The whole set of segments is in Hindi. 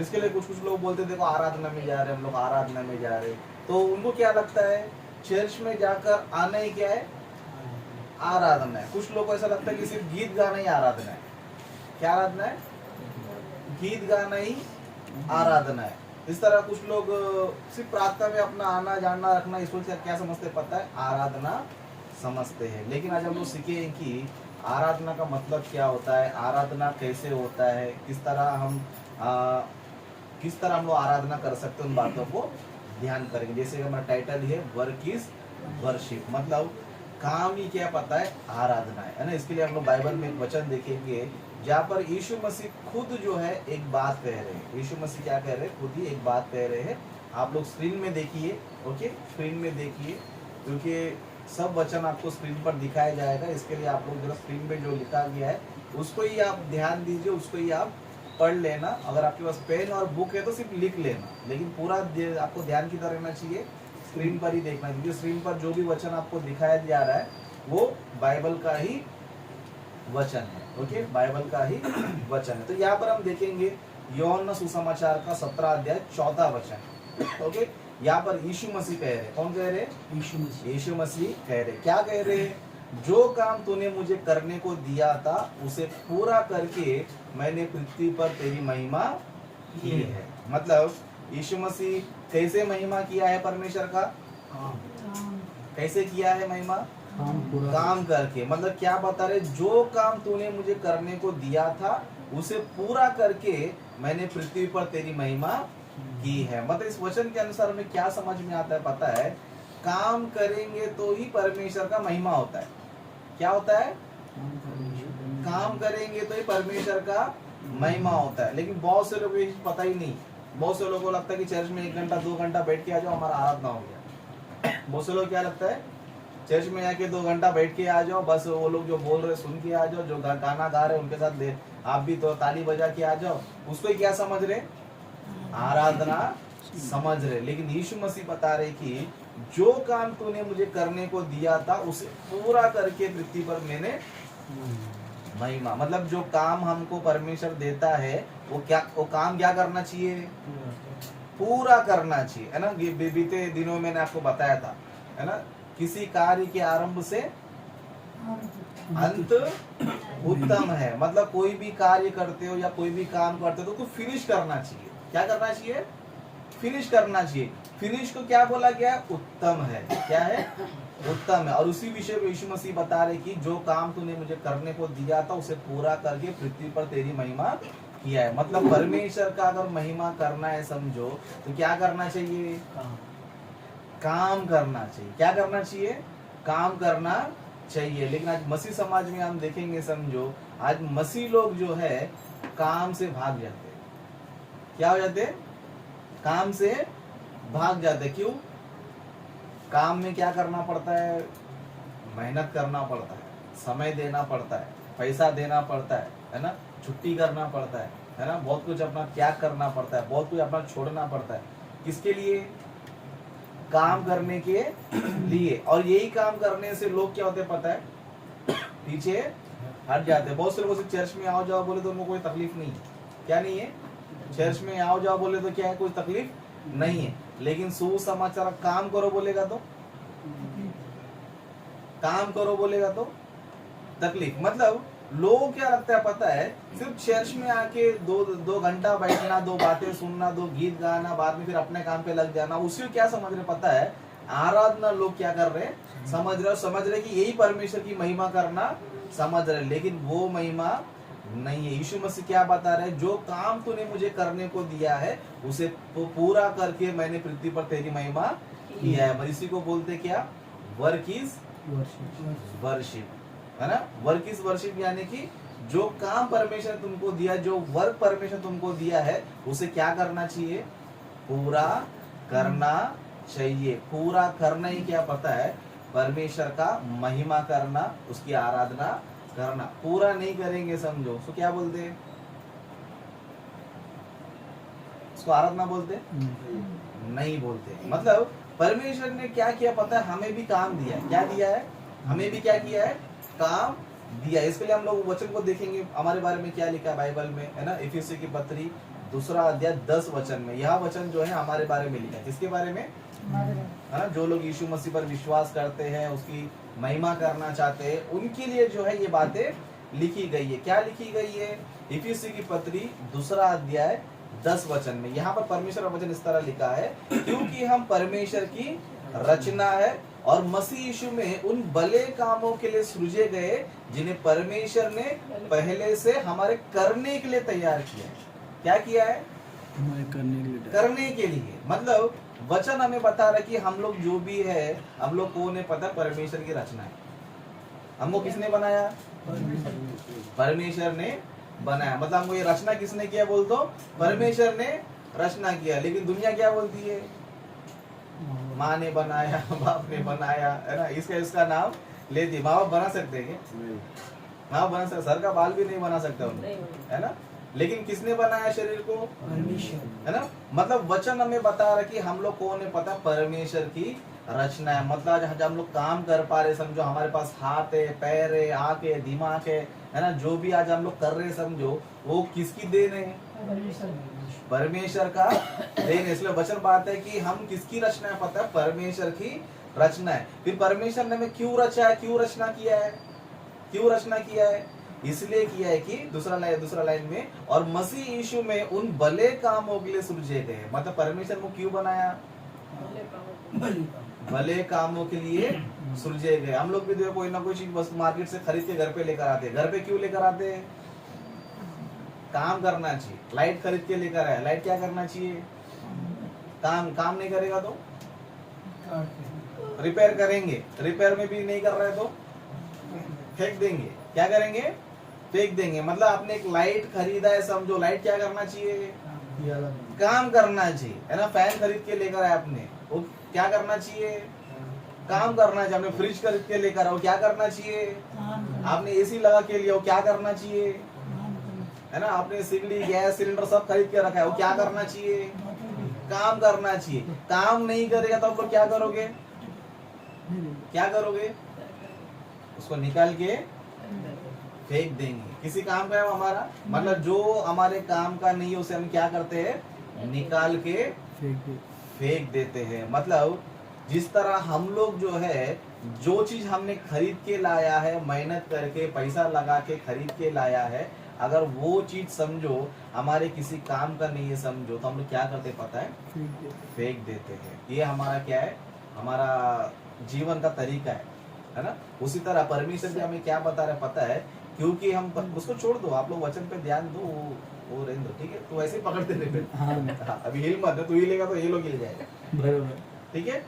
इसके लिए कुछ कुछ लोग बोलते देखो आराधना में जा रहे, हम लोग आराधना में जा रहे, तो उनको क्या लगता है चर्च में जाकर आना ही क्या है, आराधना है। कुछ लोगों को ऐसा लगता है कि सिर्फ गीत गाना ही आराधना है। क्या आराधना है? गीत गाना ही आराधना है। इस तरह कुछ लोग सिर्फ प्रार्थना में अपना आना जाना रखना इसको क्या समझते हैं पता है, आराधना समझते हैं। लेकिन आज हम लोग सीखे हैं कि आराधना का मतलब क्या होता है, आराधना कैसे होता है, किस तरह हम लोग आराधना कर सकते हैं, उन बातों को ध्यान करेंगे। जैसे हमारा टाइटल है वर्क इज वर्शिप, मतलब काम ही क्या पता है, आराधना है ना। इसके लिए हम लोग बाइबल में एक वचन देखेंगे जहाँ पर यीशु मसीह खुद जो है एक बात कह रहे हैं। यीशु मसीह क्या कह रहे हैं, खुद ही एक बात कह रहे हैं। आप लोग स्क्रीन में देखिए, ओके, स्क्रीन में देखिए, क्योंकि सब वचन आपको स्क्रीन पर दिखाया जाएगा। इसके लिए आप लोग जरा स्क्रीन में जो लिखा गया है उसको ही आप ध्यान दीजिए, उसको ही आप पढ़ लेना। अगर आपके पास पेन और बुक है तो सिर्फ लिख लेना, लेकिन पूरा आपको ध्यान की तरह रहना चाहिए, स्क्रीन पर ही देखना, क्योंकि स्क्रीन पर जो भी वचन आपको दिखाया जा रहा है वो बाइबल का ही वचन है। ओके, बाइबल का ही वचन है। तो यहाँ पर हम देखेंगे यूहन्ना सुसमाचार का 17 अध्याय 4 वचन। ओके, यहाँ पर यीशु मसीह कह रहे, कौन कह रहे? यीशु मसीह कह रहे। क्या कह रहे? जो काम तूने मुझे करने को दिया था उसे पूरा करके मैंने पृथ्वी पर तेरी महिमा की है। मतलब यीशु मसीह कैसे महिमा किया है परमेश्वर का? कैसे किया है महिमा? काम करके। मतलब क्या बता रहे, जो काम तूने मुझे करने को दिया था उसे पूरा करके मैंने पृथ्वी पर तेरी महिमा की है। मतलब इस वचन के अनुसार हमें क्या समझ में आता है पता है, काम करेंगे तो ही परमेश्वर का महिमा होता है। क्या होता है? काम करेंगे तो ही परमेश्वर का महिमा होता है। लेकिन बहुत से लोगों को ये पता ही नहीं। बहुत से लोगों को लगता है कि चर्च में 1 घंटा 2 घंटा बैठ के आ जाओ, हमारा आराधना हो गया। बहुत से लोग क्या लगता है, चर्च में आके 2 घंटा बैठ के आ जाओ, बस वो लोग जो बोल रहे सुन के आ जाओ, जो गाना गा रहे उनके साथ आप भी तो ताली बजा के आ जाओ, उसको ही क्या समझ रहे, आराधना समझ रहे। लेकिन यीशु मसीह बता रहे कि जो काम तूने मुझे करने को दिया था उसे पूरा करके पृथ्वी पर मैंने महिमा। मतलब जो काम हमको परमेश्वर देता है वो काम क्या करना चाहिए, पूरा करना चाहिए, है ना। बीते दिनों में मैंने आपको बताया था, है ना, किसी कार्य के आरंभ से अंत उत्तम है। मतलब कोई भी कार्य करते हो या कोई भी काम करते हो तो फिनिश करना चाहिए। क्या करना चाहिए? फिनिश करना चाहिए। फिनिश को क्या बोला गया? उत्तम है। क्या है? उत्तम है। और उसी विषय में यीशु मसीह बता रहे कि जो काम तूने मुझे करने को दिया था उसे पूरा करके पृथ्वी पर तेरी महिमा किया है। मतलब परमेश्वर का अगर महिमा करना है समझो तो क्या करना चाहिए? काम करना चाहिए। क्या करना चाहिए? काम करना चाहिए। लेकिन आज मसीह समाज में हम देखेंगे समझो, आज मसीह लोग जो है काम से भाग जाते हैं। क्या हो जाते हैं? काम से भाग जाते। क्यों? काम में क्या करना पड़ता है? मेहनत करना पड़ता है, समय देना पड़ता है, पैसा देना पड़ता है ना, छुट्टी करना पड़ता है ना, बहुत कुछ अपना त्याग करना पड़ता है, बहुत कुछ अपना छोड़ना पड़ता है। किसके लिए? काम करने के लिए। और यही काम करने से लोग क्या होते हैं पता है, पीछे हट जाते हैं। बहुत से लोगों से चर्च में आओ जाओ बोले तो उनको कोई तकलीफ नहीं है। क्या नहीं है? चर्च में आओ जाओ बोले तो क्या है, कोई तकलीफ नहीं है। लेकिन सुसमाचार काम करो बोलेगा तो, काम करो बोलेगा तो तकलीफ। मतलब लोगों क्या लगता है पता है, सिर्फ चर्च में आके दो घंटा बैठना, 2 बातें सुनना, 2 गीत गाना, बाद में फिर अपने काम पे लग जाना, उसी क्या समझ रहे पता है, आराधना लोग क्या कर रहे हैं समझ रहे कि यही परमेश्वर की महिमा करना समझ रहे। लेकिन वो महिमा नहीं है। यीशु मसीह क्या बता रहे हैं, जो काम तूने मुझे करने को दिया है उसे तो पूरा करके मैंने पृथ्वी पर तेरी महिमा किया है। इसी को बोलते क्या? वर्क इज वर्शिप, है ना। वर्क इज वर्शिप यानी कि जो काम परमेश्वर तुमको दिया, जो वर्क परमेश्वर तुमको दिया है उसे क्या करना चाहिए? पूरा करना चाहिए। पूरा करना ही क्या पता है, परमेश्वर का महिमा करना, उसकी आराधना करना। पूरा नहीं करेंगे समझो तो क्या बोलते हैं? उसको आराधना बोलते? नहीं बोलते। मतलब परमेश्वर ने क्या किया पता है, हमें भी काम दिया है। क्या दिया है? हमें भी क्या किया है? काम दिया है। इसके लिए हम लोग वचन को देखेंगे, हमारे बारे में क्या लिखा है बाइबल में, है ना। इफिसी की पत्री दूसरा अध्याय 10 वचन में। यह वचन जो है हमारे बारे में लिखा है। किसके बारे में? है ना, जो लोग यीशु मसीह पर विश्वास करते हैं, उसकी महिमा करना चाहते हैं, उनके लिए जो है ये बातें लिखी गई है। क्या लिखी गई है? इफिसी की पत्री दूसरा अध्याय 10 वचन में। यहाँ पर परमेश्वर का वचन इस तरह लिखा है, क्योंकि हम परमेश्वर की रचना है और मसीह यीशु में उन भले कामों के लिए सृजे गए जिन्हें परमेश्वर ने पहले से हमारे करने के लिए तैयार किया है। क्या किया है? हमारे करने के लिए। मतलब वचन हमें बता रहा है कि हम लोग जो भी है, हम लोग को नहीं पता, परमेश्वर की रचना है। हमको किसने बनाया? परमेश्वर ने बनाया। मतलब हमको ये रचना किसने किया बोल तो? परमेश्वर ने रचना किया। लेकिन दुनिया क्या बोलती है? माँ ने बनाया, बाप ने बनाया, है ना, इसका नाम ले दी। माँ बाप बना सकते हैं क्या? माँ बाप बना सकते, सर का बाल भी नहीं बना सकता उन्हें, है ना। लेकिन किसने बनाया शरीर को? परमेश्वर, है ना। मतलब वचन हमें बता रहा कि हम लोग को नहीं पता, परमेश्वर की रचना है। मतलब जब हम लोग काम कर पा रहे, समझो हमारे पास हाथ है, पैर है, आंख है, दिमाग है ना, जो भी आज हम लोग कर रहे हैं, समझो वो किसकी देन है? परमेश्वर का देन। इसलिए वचन बात है कि हम किसकी रचना है पता है? परमेश्वर की रचना है। फिर परमेश्वर ने हमें क्यों रचा है? क्यों रचना किया है? क्यों रचना किया है? इसलिए किया है कि दूसरा लाइन में, और मसीह यीशु में उन भले कामों के लिए सृजे गए। मतलब परमेश्वर को क्यों बनाया? भले कामों के लिए सृजे गए। हम लोग भी देखो कोई ना कोई चीज बस मार्केट से खरीद के घर पे लेकर आते हैं। घर पे क्यों लेकर आते हैं? काम करना चाहिए। लाइट खरीद के लेकर आए, लाइट क्या करना चाहिए? काम नहीं करेगा तो रिपेयर करेंगे। रिपेयर में भी नहीं कर रहे तो फेंक देंगे। क्या करेंगे? फेंक देंगे। मतलब आपने एक लाइट खरीदा है, समझो लाइट क्या करना चाहिए? काम करना चाहिए, है ना। फैन खरीद के लेकर आए आपने, वो क्या करना चाहिए? काम करना चाहिए। आपने फ्रिज खरीद के लेकर आओ, क्या करना चाहिए? आपने एसी लगा के लिया, वो क्या करना चाहिए? है ना। आपने सिगड़ी, गैस सिलेंडर सब खरीद के रखा है, वो क्या करना चाहिए? काम करना चाहिए। काम नहीं करेगा तो आप लोग क्या करोगे? क्या करोगे? उसको निकाल के फेंक देंगे। किसी काम का है वो हमारा? मतलब जो हमारे काम का नहीं है उसे हम क्या करते हैं? निकाल के फेंक देते हैं। मतलब जिस तरह हम लोग जो है, जो चीज हमने खरीद के लाया है, मेहनत करके पैसा लगा के खरीद के लाया है, अगर वो चीज समझो हमारे किसी काम का नहीं है, समझो, तो हम लोग क्या करते पता है? फेंक देते हैं। ये हमारा क्या है? हमारा जीवन का तरीका है ना। उसी तरह परमेश्वर भी हमें क्या बता रहे पता है? क्योंकि हम उसको छोड़ दो, आप लोग वचन पे ध्यान दो, वो रहेंगे, ठीक है। तो ऐसे ही पकड़ते रहे। हाँ, अभी हिल मत, तू हिलेगा तो ये लोग हिल जाएगा, ठीक है।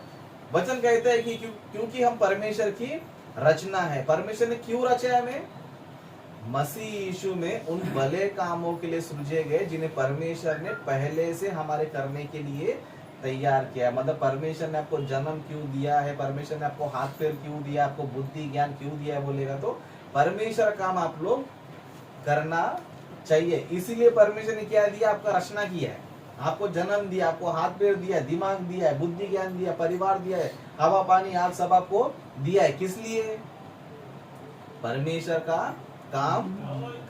वचन कहते हैं कि क्योंकि हम परमेश्वर की रचना है। परमेश्वर ने क्यों रचा है हमें? मसीह यीशु में उन भले कामों के लिए सृजे गए जिन्हें परमेश्वर ने पहले से हमारे करने के लिए तैयार किया। मतलब परमेश्वर ने आपको जन्म क्यों दिया है? परमेश्वर ने आपको हाथ पैर क्यों दिया? आपको बुद्धि ज्ञान क्यों दिया है? बोलेगा तो परमेश्वर काम आप लोग करना चाहिए। इसीलिए परमेश्वर ने क्या दिया? आपका रचना किया है, आपको जन्म दिया, आपको हाथ पैर दिया, दिमाग दिया है, बुद्धि ज्ञान दिया, परिवार दिया है, हवा पानी आप सब आपको दिया है। किस लिए? परमेश्वर का काम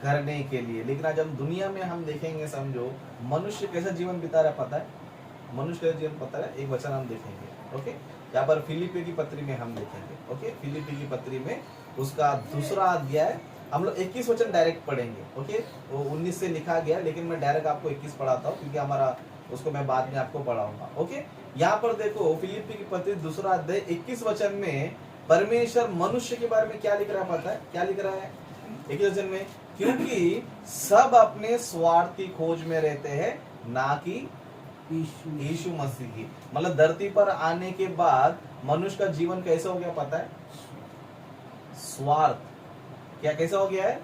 करने के लिए। लेकिन आज हम दुनिया में हम देखेंगे, समझो मनुष्य कैसा जीवन बिता रहा है पता है? मनुष्य कैसा जीवन पता है? एक वचन हम देखेंगे, ओके। यहाँ पर फिलिपी की पत्री में हम देखेंगे, ओके। फिलिपी की पत्री में उसका दूसरा अध्याय हम लोग 21 वचन डायरेक्ट पढ़ेंगे, ओके। वो 19 से लिखा गया, लेकिन मैं डायरेक्ट आपको 21 पढ़ाता हूँ क्योंकि हमारा उसको मैं बाद में आपको पढ़ाऊंगा, ओके। यहाँ पर देखो फिलिपी की पत्री दूसरा अध्याय 21 वचन में परमेश्वर मनुष्य के बारे में क्या लिख रहा है पता है? क्या लिख रहा है 21 वचन में? क्योंकि सब अपने स्वार्थ की खोज में रहते हैं, ना कि यीशु मसीह की। मतलब धरती पर आने के बाद मनुष्य का जीवन कैसा हो गया पता है? स्वार्थ। क्या कैसा हो गया है?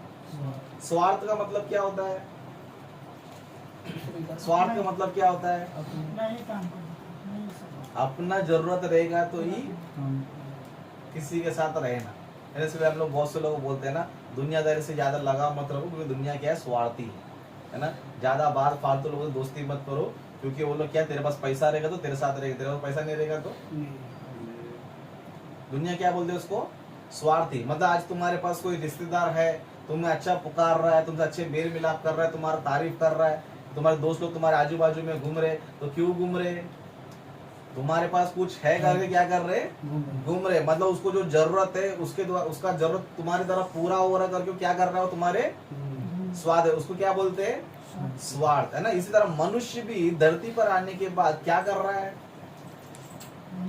स्वार्थ का मतलब क्या होता है? स्वार्थ का मतलब क्या होता है? अपना जरूरत रहेगा तो ही किसी के साथ रहना। इसलिए हम लोग बहुत से लोग बोलते हैं ना, दुनियादारी से ज्यादा लगाव मत रखो क्योंकि दुनिया क्या है? स्वार्थी है ना। ज्यादा बात फालतू लोगों से दोस्ती मत करो क्योंकि वो लोग क्या, तेरे पास पैसा रहेगा तो तेरे साथ रहेगा, तेरे पास पैसा नहीं रहेगा तो दुनिया क्या बोलते है उसको? स्वार्थी। मतलब आज तुम्हारे पास कोई रिश्तेदार है, तुम्हें अच्छा पुकार रहा है, तुमसे अच्छे मेल मिलाप कर रहा है, तुम्हारा तारीफ कर रहा है, तुम्हारे दोस्त लोग तुम्हारे आजू बाजू में घूम रहे, तो क्यों घूम रहे? तुम्हारे पास कुछ है करके क्या कर रहे? घूम रहे। मतलब उसको जो जरूरत है उसके द्वारा उसका जरूरत तुम्हारी तरफ पूरा हो रहा है करके क्या कर रहा है? तुम्हारे स्वाद है, उसको क्या बोलते हैं? स्वार्थ, है ना। इसी तरह मनुष्य भी धरती पर आने के बाद क्या कर रहा है?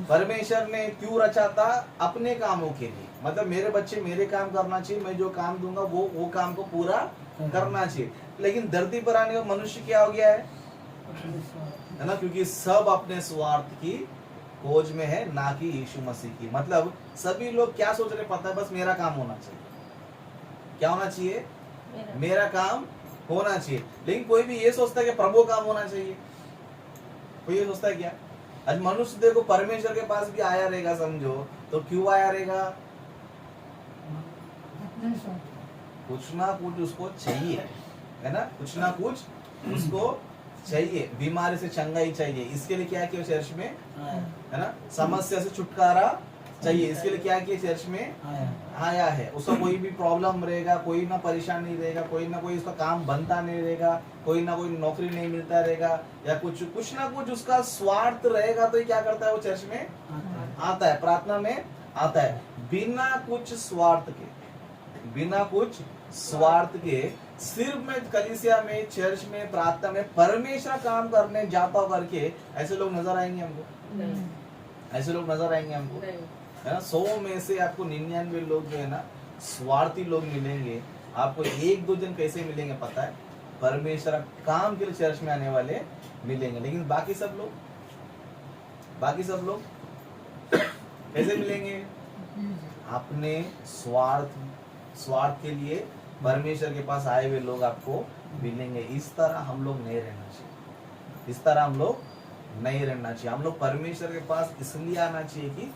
परमेश्वर ने क्यों रचा था? अपने कामों के लिए। मतलब मेरे बच्चे मेरे काम करना चाहिए, मैं जो काम दूंगा वो काम को पूरा करना चाहिए। लेकिन धरती पर आने का मनुष्य क्या हो गया है ना, क्योंकि सब अपने स्वार्थ की खोज में है, ना कि यीशु मसीह की। मतलब सभी लोग क्या सोच रहे पता है? बस मेरा काम होना चाहिए। क्या होना चाहिए? मेरा काम होना चाहिए। लेकिन कोई भी ये सोचता है कि प्रभु काम होना चाहिए? कोई ये सोचता है क्या? आज मनुष्य देखो परमेश्वर के पास भी आया रहेगा, समझो, तो क्यों आया रहेगा? कुछ ना कुछ उसको चाहिए, है ना। कुछ ना कुछ उसको चाहिए, बीमारी से चंगाई चाहिए, इसके लिए क्या किया चर्च में, है ना। समस्या से छुटकारा चाहिए, इसके लिए क्या किया चर्च में आया है। उसको कोई भी प्रॉब्लम रहेगा, कोई ना परेशानी रहेगा, कोई ना कोई उसका काम बनता नहीं रहेगा, कोई ना कोई नौकरी नहीं मिलता रहेगा, या कुछ ना कुछ उसका स्वार्थ रहेगा, तो ये क्या करता है? वो चर्च में आता है, प्रार्थना में आता है, बिना कुछ स्वार्थ के, बिना कुछ स्वार्थ के। सिर्फ मैं कलीसिया में, चर्च में, प्रार्थना में परमेश्वर काम करने जाता हूं करके ऐसे लोग नजर आएंगे हमको? ऐसे लोग नजर आएंगे हमको, है ना। 100 में से आपको 99 लोग जो है ना स्वार्थी लोग मिलेंगे। आपको 1-2 जन कैसे मिलेंगे पता है? परमेश्वर काम के लिए चर्च में आने वाले मिलेंगे। लेकिन बाकी सब लोग कैसे मिलेंगे? अपने स्वार्थ के लिए परमेश्वर के पास आए हुए लोग आपको मिलेंगे। इस तरह हम लोग नहीं रहना चाहिए, इस तरह हम लोग नहीं रहना चाहिए। हम लोग परमेश्वर के पास इसलिए आना चाहिए कि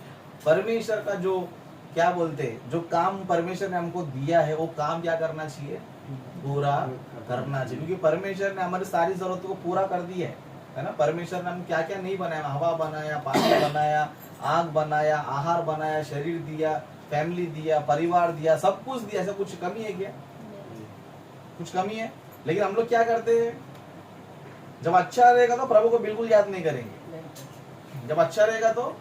परमेश्वर का जो क्या बोलते हैं, जो काम परमेश्वर ने हमको दिया है, वो काम क्या करना चाहिए? पूरा करना चाहिए। क्योंकि परमेश्वर ने हमारी सारी जरूरतों को पूरा कर दिया है ना। परमेश्वर ने हम क्या क्या नहीं बनाया? हवा बनाया, पानी बनाया, आग बनाया, आहार बनाया, शरीर दिया, फैमिली दिया, परिवार दिया, सब कुछ दिया। ऐसा कुछ कमी है क्या? कुछ कमी है? लेकिन हम लोग क्या करते हैं? जब अच्छा रहेगा तो प्रभु को बिल्कुल याद नहीं करेंगे। जब अच्छा रहेगा तो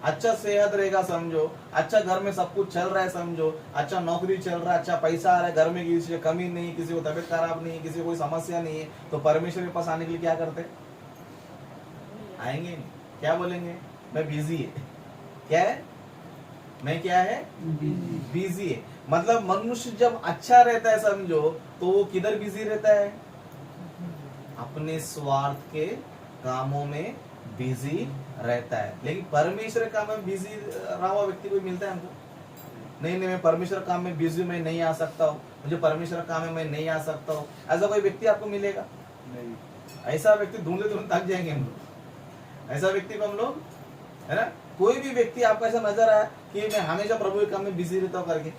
अच्छा सेहत रहेगा, समझो, अच्छा घर में सब कुछ चल रहा है, समझो, अच्छा नौकरी चल रहा है, अच्छा पैसा आ रहा है, घर में किसी की कमी नहीं, किसी को तबीयत खराब नहीं, किसी को कोई समस्या नहीं है, तो परमेश्वर के पास आने के लिए क्या करते? आएंगे नहीं। क्या बोलेंगे? मैं बिजी है। क्या है? मैं क्या है? बिजी है। मतलब मनुष्य जब अच्छा रहता है, समझो, तो वो किधर बिजी रहता है? अपने स्वार्थ के कामों में बिजी रहता है। लेकिन परमेश्वर काम में बिजी रहा हुआ व्यक्ति कोई मिलता है हमको? नहीं, मैं परमेश्वर काम में बिजी, मैं नहीं आ सकता हूँ, मुझे परमेश्वर काम में मैं नहीं आ सकता हूँ, ऐसा कोई व्यक्ति आपको मिलेगा? नहीं। ऐसा व्यक्ति ढूंढते ढूंढते थक जाएंगे हम लोग। ऐसा व्यक्ति को हम लोग, है ना, कोई भी व्यक्ति आपको ऐसा नजर आया कि मैं हमेशा प्रभु के काम में बिजी रहता हूँ करके,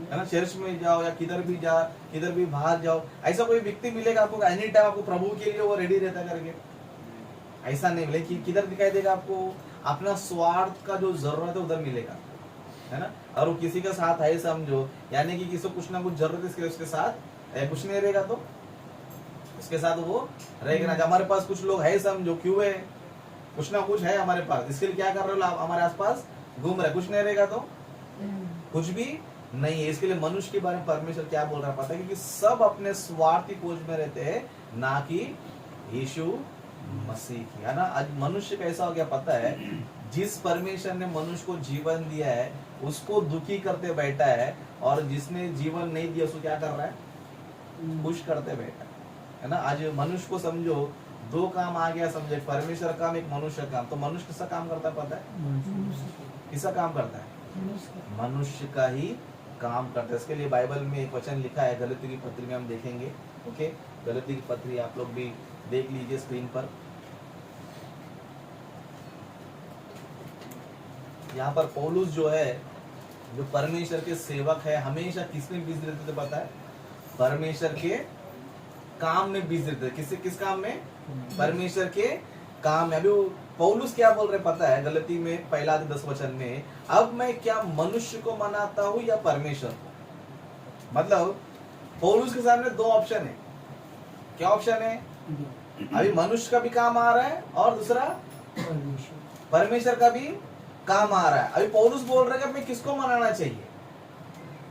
है ना, चर्च में जाओ या किधर भी बाहर जाओ, ऐसा कोई व्यक्ति मिलेगा आपको? एनी टाइम आपको प्रभु के लिए वो रेडी रहता करके? ऐसा नहीं मिले। किधर दिखाई देगा आपको? अपना स्वार्थ का जो जरूरत है उधर मिलेगा, है ना। और वो किसी का साथ है, समझो, यानी कि किसी को कुछ ना कुछ जरूरत है, उसके साथ कुछ नहीं रहेगा तो उसके साथ वो रहेगा ना। हमारे पास कुछ लोग है, समझो, क्यों है? कुछ ना कुछ है हमारे पास, इसके लिए क्या कर रहे हो? हमारे आसपास घूम रहे, कुछ नहीं रहेगा तो कुछ भी नहीं है। इसके लिए मनुष्य के बारे में परमेश्वर क्या बोल रहा है पता है? क्योंकि सब अपने स्वार्थ की खोज में रहते हैं, ना कि यीशु मसीह की, है ना। आज मनुष्य कैसा हो गया पता है? जिस परमेश्वर ने मनुष्य को जीवन दिया है उसको दुखी करते बैठा है, और जिसने जीवन नहीं दिया उसको क्या कर रहा है? खुश करते बैठा है ना। आज मनुष्य को समझो 2 काम आ गया, समझे, परमेश्वर काम, एक मनुष्य काम। तो मनुष्य किसका काम करता है पता है? किसका काम करता है? मनुष्य का ही काम करता है। इसके लिए बाइबल में एक वचन लिखा है, गलती की पत्री में हम देखेंगे। ओके, गलती की पत्री आप लोग भी देख लीजिए स्क्रीन पर। यहाँ पर पौलुस जो है, जो परमेश्वर के सेवक है, हमेशा किसमें बिजी रहते थे पता है? परमेश्वर के काम में बिजी रहते थे। किस काम में? परमेश्वर के काम में। अभी पौलुस क्या बोल रहे पता है? गलती में 1:10 में, अब मैं क्या मनुष्य को मनाता हूँ या परमेश्वर को? मतलब पौलुस के सामने 2 ऑप्शन है। क्या ऑप्शन है? अभी मनुष्य का भी काम आ रहा है और दूसरा परमेश्वर का भी काम आ रहा है। अभी पौलुस बोल रहे हैं कि हमें किसको मनाना चाहिए,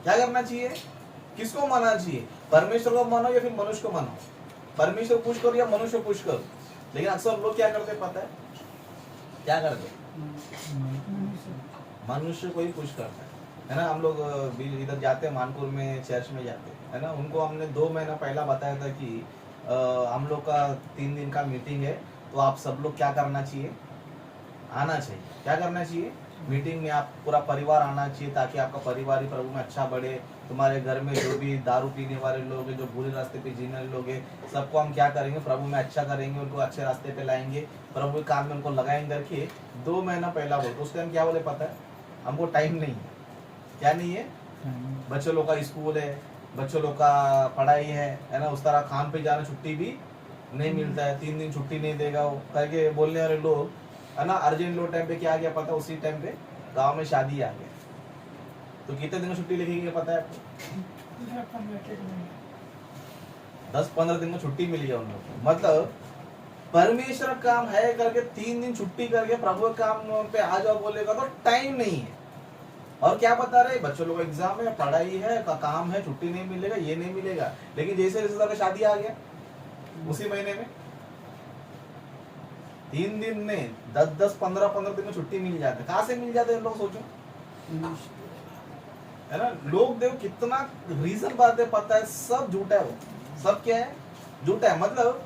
क्या करना चाहिए, किसको मानना चाहिए, परमेश्वर को मानो या फिर मनुष्य को मानो, परमेश्वर को पुश करो या मनुष्य को पुश करो। लेकिन अक्सर लोग क्या करते पता है, क्या करते, मनुष्य को ही पुश करता है ना। हम लोग इधर जाते हैं मानपुर में चर्च में जाते हैं, है ना। उनको हमने 2 महीना पहला बताया था कि हम लोग का 3 दिन का मीटिंग है, तो आप सब लोग क्या करना चाहिए, आना चाहिए। क्या करना चाहिए, मीटिंग में आप पूरा परिवार आना चाहिए, ताकि आपका परिवार ही प्रभु में अच्छा बढ़े। तुम्हारे घर में जो भी दारू पीने वाले लोग हैं, जो बुरे रास्ते पे जीने वाले लोग हैं, सबको हम क्या करेंगे, प्रभु में अच्छा करेंगे, उनको अच्छे रास्ते पे लाएंगे, प्रभु के काम में उनको लगाएंगे करके 2 महीना पहला बोलते। उस टाइम क्या बोले पता है, हमको टाइम नहीं है। क्या नहीं है, बच्चों लोग का स्कूल है, बच्चों लोग का पढ़ाई है ना। उस तरह काम पे जाना, छुट्टी भी नहीं मिलता है, 3 दिन छुट्टी नहीं देगा वो करके बोलने वाले लोग, है ना। अर्जेंट लो टाइम पे क्या आ गया पता, उसी टाइम पे गांव में शादी आ गया, तो कितने दिन में छुट्टी लिखेगी पता है आपको, 10-15 दिन में छुट्टी मिली है उन लोग को। मतलब परमेश्वर काम है करके 3 दिन छुट्टी करके प्रभु के काम पे आ जाओ बोलेगा तो टाइम नहीं है। और क्या बता रहे, बच्चों लोग एग्जाम है, पढ़ाई है, काम है, छुट्टी नहीं मिलेगा, ये नहीं मिलेगा। लेकिन जैसे रिश्तेदार का शादी आ गया उसी महीने में 3 दिन में 10-10, 15-15 दिन में छुट्टी मिल जाती है। कहाँ से मिल जाते हैं लोग, सोचो, है ना। लोग देखो कितना रीजन बातें पता है, सब झूठा है, वो सब क्या है, झूठा है। मतलब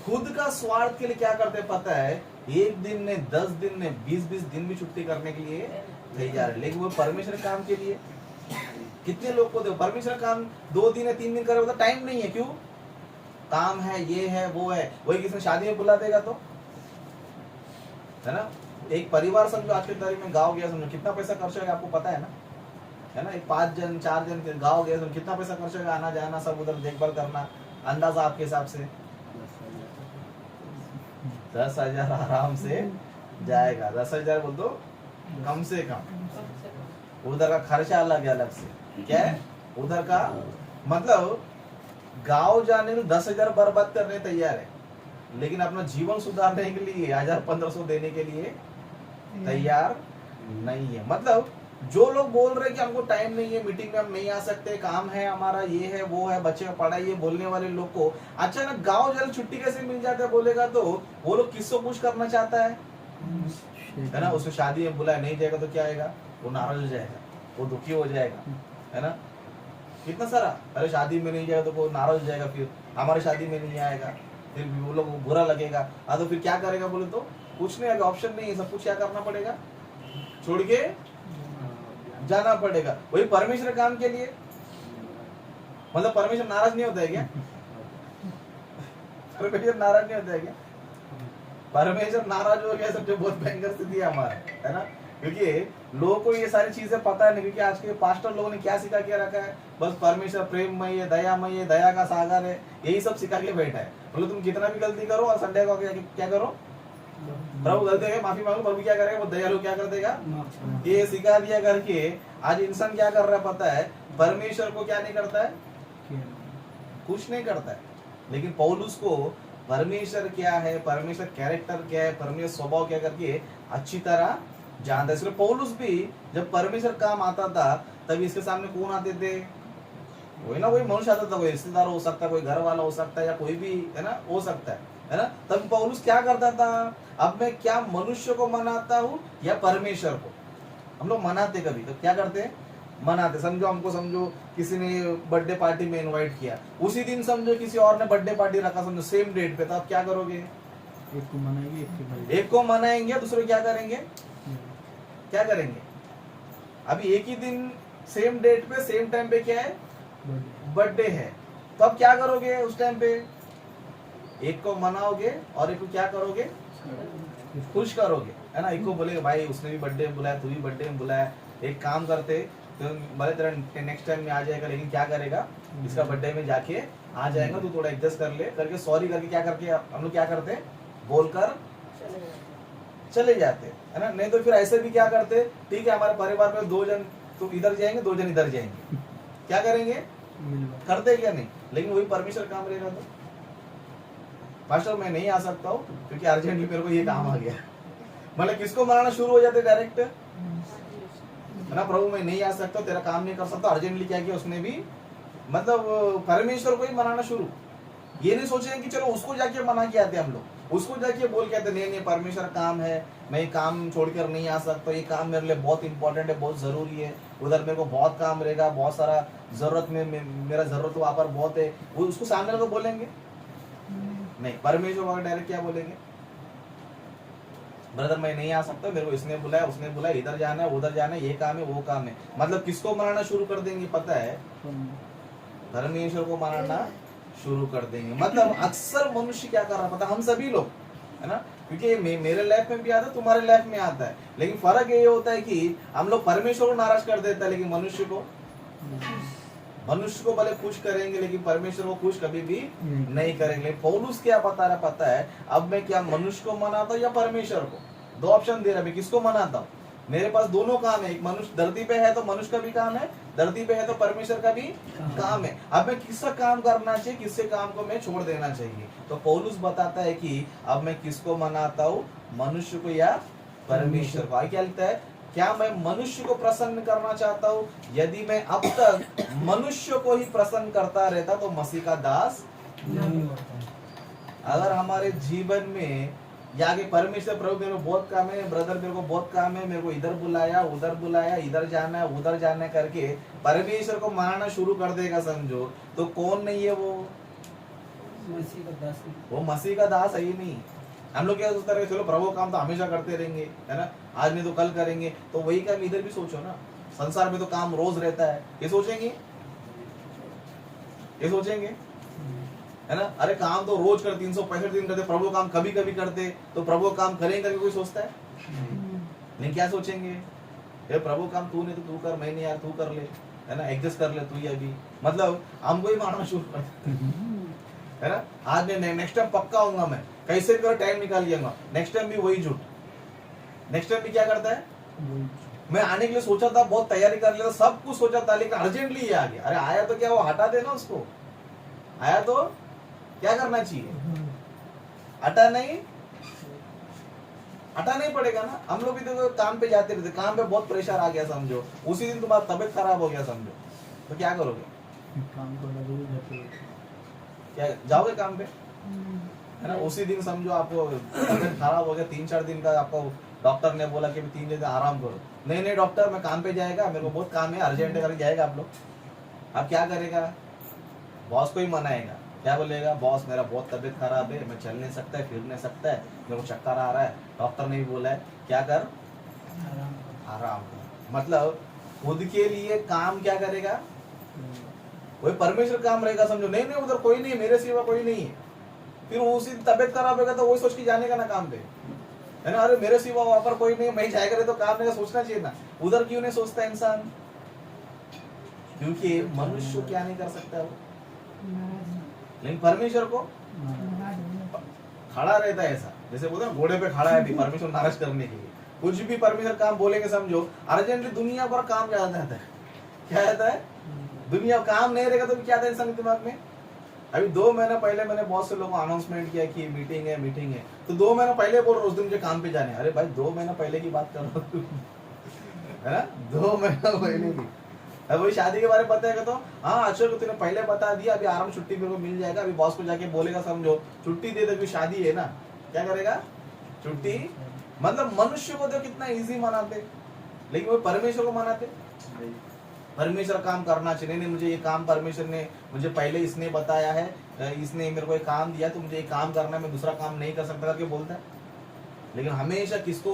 खुद का स्वार्थ के लिए क्या करते हैं पता है, 1 दिन में, 10 दिन में, 20-20 दिन भी छुट्टी करने के लिए तैयार है। लेकिन वो परमेश्वर काम के लिए कितने लोग को दो, परमेश्वर काम 2 दिन या 3 दिन करे तो टाइम नहीं है। क्यों, काम है, ये है, वो है। वही किसी शादी में बुला देगा तो, है ना। एक परिवार समझो आज की तारीख में गाँव गया, समझो कितना पैसा खर्च होगा आपको पता है ना, है ना। एक 5 जन 4 जन गाँव गया, समझो कितना पैसा खर्च होगा, आना जाना सब उधर देखभाल करना, अंदाजा आपके हिसाब से 10,000 आराम से जाएगा। 10,000 बोल दो कम से कम। उधर का खर्चा अलग है, अलग से क्या है उधर का। मतलब गांव जाने में 10,000 बर्बाद करने तैयार है, लेकिन अपना जीवन सुधारने के लिए 1,000-1,500 देने के लिए तैयार नहीं है। मतलब जो लोग बोल रहे हैं कि हमको टाइम नहीं है, मीटिंग में हम नहीं आ सकते, काम है हमारा, ये है, वो है, बच्चे का पढ़ाई है, बोलने वाले लोग को अचानक गांव जाने छुट्टी कैसे मिल जाता है बोलेगा तो वो लोग किसको पुश करना चाहता है ना। उसको शादी में बुलाया नहीं जाएगा तो क्या आएगा, वो नाराज हो जाएगा, वो दुखी हो जाएगा, है ना। कितना सारा, अरे शादी में नहीं जाएगा तो वो नाराज हो जाएगा, फिर हमारी शादी में नहीं आएगा, फिर वो लोग बुरा लगेगा। हाँ तो फिर क्या करेगा बोले तो कुछ नहीं, अभी ऑप्शन नहीं है, सब कुछ क्या करना पड़ेगा, छोड़ के जाना पड़ेगा। वही परमेश्वर काम के लिए, मतलब परमेश्वर नाराज नहीं होता है क्या, परमेश्वर नाराज नहीं होता है क्या, परमेश्वर नाराज हो गया सब, जो बहुत भयंकर स्थिति है हमारा, है ना। क्योंकि लोगों को ये सारी चीजें पता है नहीं, क्योंकि आज के पास्टर लोगों ने क्या सिखा के रखा है, बस परमेश्वर प्रेममय है, दयामय है, दया का सागर है, यही सब सिखा के बैठा है। मतलब तुम कितना भी गलती करो और संडे को क्या करो, प्रभु गलती है माफी मांगो, प्रभु क्या करेगा, वो दयालु क्या कर देगा, ये सिखा दिया करके आज इंसान क्या कर रहा है पता है, परमेश्वर को क्या नहीं करता है, कुछ नहीं करता है। लेकिन पौलुस को परमेश्वर क्या है, परमेश्वर कैरेक्टर क्या है, परमेश्वर स्वभाव क्या करके अच्छी तरह जानता है। इसलिए पौलुस भी जब परमेश्वर काम आता था तभी इसके सामने कौन आते थे, वही ना, वही मनुष्य आता था, कोई रिश्तेदार हो सकता है, कोई घर वाला हो सकता है, या कोई भी, है ना, हो सकता है ना। तब पौलुस क्या करता था, अब मैं क्या मनुष्य को मनाता हूँ या परमेश्वर को। हम लोग मनाते कभी तो क्या करते हैं, मनाते। समझो हमको, समझो किसी ने बर्थडे पार्टी में इनवाइट किया, उसी दिन समझो किसी और ने बर्थडे पार्टी रखा, समझो सेम डेट पे, तो आप क्या करोगे, एक को मनाएंगे, दूसरे क्या करेंगे, क्या करेंगे। अभी एक ही दिन सेम डेट पे सेम टाइम पे क्या है, बर्थडे है, तो अब क्या करोगे उस टाइम पे, एक को मनाओगे और एक को क्या करोगे, खुश करोगे, है ना। एक को बोलेगा भाई उसने भी बर्थडे में बुलाया, तू भी बर्थडे में बुलाया, एक काम करते तो भले तेरा नेक्स्ट टाइम में आ जाएगा, लेकिन क्या करेगा, इसका बर्थडे में जाके आ जाएगा, तू थोड़ा एडजस्ट कर ले करके, सॉरी करके क्या करके हम लोग क्या करते हैं, बोलकर चले जाते, है ना। नहीं तो फिर ऐसे भी क्या करते, ठीक है हमारे परिवार में 2 जन तो इधर जाएंगे, 2 जन इधर जाएंगे, क्या करेंगे, करते क्या नहीं। लेकिन वही परमेश्वर काम रहेगा तो पास्टर मैं नहीं आ सकता हूँ क्योंकि अर्जेंटली मेरे को ये काम आ गया। मतलब किसको मनाना शुरू हो जाते डायरेक्ट, है ना, प्रभु मैं नहीं आ सकता, तेरा काम नहीं कर सकता, अर्जेंटली क्या किया उसने भी, मतलब परमेश्वर को ही मनाना शुरू। ये नहीं सोचेंगे कि चलो उसको जाके मना के आते हम लोग, उसको जाके बोल के आते नहीं नहीं परमेश्वर काम है, मैं ये काम छोड़कर नहीं आ सकता, ये काम मेरे लिए बहुत इंपॉर्टेंट है, बहुत जरूरी है, उधर मेरे को बहुत काम रहेगा, बहुत सारा जरूरत में मेरा जरूरत वहां पर बहुत है, वो उसको सामने को बोलेंगे नहीं। परमेश्वर को डायरेक्ट क्या बोलेंगे, ब्रदर मैं नहीं आ सकता, मेरे को इसने बुलाया उसने बुलाया, इधर जाना है उधर जाना है, ये काम है वो काम है। मतलब किसको मनाना शुरू कर देंगे पता है, परमेश्वर को मनाना शुरू कर देंगे। मतलब अक्सर मनुष्य क्या कर रहा है पता, हम सभी लोग, है ना, क्योंकि मेरे लाइफ में भी आता है तुम्हारे लाइफ में आता है, लेकिन फर्क ये होता है कि हम लोग परमेश्वर को नाराज कर देता है, लेकिन मनुष्य को भले खुश करेंगे लेकिन परमेश्वर को खुश कभी भी नहीं करेंगे। पौलुस क्या बता रहा पता है, अब मैं क्या मनुष्य को मनाता हूँ या परमेश्वर को, दो ऑप्शन दे रहा है, किसको मनाता हूँ, मेरे पास दोनों काम है, एक मनुष्य धरती पे है तो मनुष्य का भी काम है, धरती पे है तो परमेश्वर का भी काम है। अब मैं किसका काम करना चाहिए, किससे काम को मैं छोड़ देना चाहिए, तो पौलुस बताता है कि अब मैं किसको मनाता हूँ, मनुष्य को या परमेश्वर को। क्या लिखता है, क्या मैं मनुष्य को प्रसन्न करना चाहता हूँ, यदि मैं अब तक मनुष्य को ही प्रसन्न करता रहता तो मसीह का दास नहीं होता। अगर हमारे जीवन में या कि परमेश्वर प्रभु मेरे को बहुत काम है, ब्रदर मेरे को बहुत काम है, मेरे को इधर बुलाया उधर बुलाया, इधर जाना है उधर जाना है करके परमेश्वर को मानना शुरू कर देगा समझो, तो कौन नहीं है वो मसीह का दास, वो मसीह का दास है ही नहीं। हम लोग क्या सोचते रहे, चलो प्रभु काम तो हमेशा करते रहेंगे, है ना, आज नहीं तो कल करेंगे, तो वही काम इधर भी सोचो ना, संसार में तो काम रोज रहता है, ये सोचेंगे, ये सोचेंगे, है ना, अरे काम तो रोज कर 365 दिन करते, प्रभु काम कभी कभी करते, तो प्रभु काम करेंगे करके कोई सोचता है नहीं, क्या सोचेंगे, ये प्रभु काम तू नहीं तो तू कर, मैं नहीं यार तू कर ले, है ना, एडजस्ट कर ले तू ही अभी, मतलब हमको ही मारना शुरू कर, है ना। आज मैं नेक्स्ट टाइम पक्का आऊंगा, मैं कैसे भी टाइम निकाल लिया, नेक्स्ट टाइम भी वही झूठ, नेक्स्ट टाइम भी क्या करता है, मैं आने के लिए सोचा था, बहुत तैयारी कर लिया था, सब कुछ सोचा था, लेकिन अर्जेंटली ये आ गया। अरे आया तो क्या वो हटा देना उसको, आया तो क्या करना चाहिए, हटा नहीं पड़ेगा ना। हम लोग भी तो काम पे जाते रहते, काम पे बहुत प्रेशर आ गया समझो, उसी दिन तुम्हारा तबीयत खराब हो गया समझो, तो क्या करोगे, काम को क्या जाओगे काम पे, है ना, उसी दिन समझो आपको तबीयत खराब हो गया, 3-4 दिन का आपको डॉक्टर ने बोला कि 3 दिन आराम करो, नहीं डॉक्टर मैं काम पे जाएगा, मेरे को बहुत काम है अर्जेंट करके जाएगा आप लोग, अब क्या करेगा, बॉस को ही मनाएगा, क्या बोलेगा, बॉस मेरा बहुत तबीयत खराब है, मैं चल नहीं सकता है, फिर नहीं सकता है, मेरे को चक्कर आ रहा है, डॉक्टर ने भी बोला है क्या कर, आराम कर। मतलब खुद के लिए काम क्या करेगा, वही परमेश्वर काम रहेगा समझो, नहीं उधर कोई नहीं है, मेरे सिवा कोई नहीं है, फिर उसी तबीयत खराब होगा तो वही सोच के जाने का ना काम पे, है ना, अरे मेरे सिवा वहां पर कोई नहीं, मैं जाएगा तो काम नहीं, सोचना चाहिए ना, उधर क्यों नहीं सोचता इंसान, क्योंकि मनुष्य क्या नहीं कर सकता वो, लेकिन परमेश्वर को खड़ा रहता है ऐसा, जैसे बोलते हैं घोड़े पे खड़ा है अभी परमेश्वर नाराज करने के लिए, कुछ भी परमेश्वर काम बोलेंगे समझो, अर्जेंटली दुनिया पर काम क्या आता है, क्या आता है, दुनिया काम नहीं रहेगा तो क्या आता है इंसान के दिमाग में। अभी 2 महीने पहले मैंने बहुत से लोगों को अनाउंसमेंट किया कि मीटिंग है, तो 2 महीने पहले बोल रहे उस दिन मुझे काम पे जाने, अरे भाई 2 महीने पहले की बात कर रहा हूँ, है ना, 2 महीने पहले की। अब वही शादी के बारे में पता है तो हाँ अच्छा तो तूने पहले बता दिया, अभी आराम छुट्टी मेरे को मिल जाएगा, अभी बॉस को जाके बोलेगा समझो छुट्टी दे दे, अभी शादी है ना, क्या करेगा छुट्टी। मतलब मनुष्य को तो कितना इजी मनाते, लेकिन वो परमेश्वर को मनाते, परमेश्वर काम करना चाहिए, नहीं मुझे ये काम परमेश्वर ने मुझे पहले इसने बताया है, इसने मेरे को एक काम दिया तो मुझे ये काम करना है, मैं दूसरा काम नहीं कर सकता करके बोलता है। लेकिन हमेशा किसको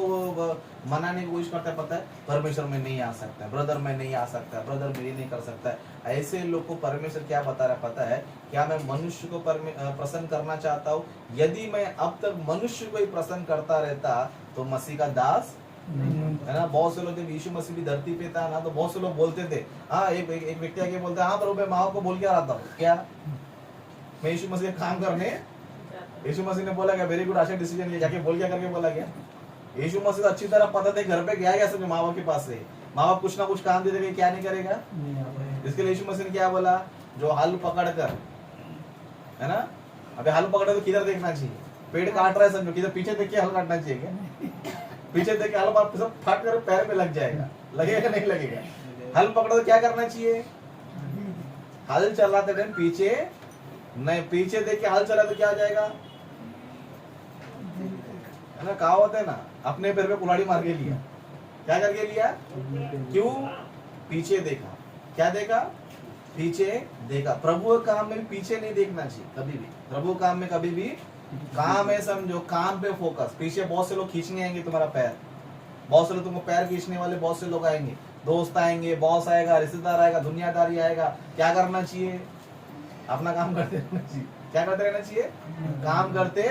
मनाने की कोशिश करता है पता है, परमेश्वर में नहीं आ सकता, ब्रदर में नहीं आ सकता, ब्रदर मेरी नहीं कर सकता है। ऐसे लोग को परमेश्वर क्या बता रहा है पता है, क्या मैं मनुष्य को प्रसन्न करना चाहता हूँ, यदि मैं अब तक मनुष्य को ही प्रसन्न करता रहता तो मसीह का दास है ना। बहुत से लोग जब यीशु मसीह भी धरती पे था ना, तो बहुत से लोग बोलते थे, हाँ एक व्यक्ति आके बोलता है, हाँ प्रभु मैं माँ को बोल के आ रहा था, क्या मैं यीशु मसीह काम करने, यीशु मसीह ने बोला क्या वेरी गुड अच्छा डिसीजन लिया, जाके बोल क्या करके बोला क्या। यीशु मसीह तो अच्छी तरह पता था घर पे गया समझो माँ बाप के पास से, माँ बाप कुछ ना कुछ काम दे देंगे, क्या नहीं करेगा। इसके लिए यीशु मसीह ने क्या बोला, जो हल पकड़ कर है ना अबे हल पकड़े तो किधर देखना चाहिए? पेड़ काट रहा है समझो, किधर पीछे देख के हल काटना चाहिए क्या? पीछे देख के हल मार सब फट कर पैर में लग जाएगा, लगेगा नहीं लगेगा? हल पकड़ो तो क्या करना चाहिए? हल चलाते टाइम पीछे नहीं, पीछे देख के हल चला तो क्या हो जाएगा? है ना, कहावत है ना, अपने पैर पे कुल्हाड़ी मार के लिया। क्या करके लिया? क्यों? पीछे देखा। क्या देखा? पीछे देखा। प्रभु के काम में भी पीछे नहीं देखना चाहिए कभी भी। प्रभु के काम में कभी भी काम है समझो, काम पे फोकस। पीछे बहुत से लोग खींचने आएंगे तुम्हारा पैर, बहुत से लोग तुमको पैर खींचने वाले बहुत से लोग आएंगे, दोस्त आएंगे, बॉस आएगा, रिश्तेदार आएगा, दुनियादारी आएगा। क्या करना चाहिए? अपना काम करते रहना चाहिए। क्या करते रहना चाहिए? काम करते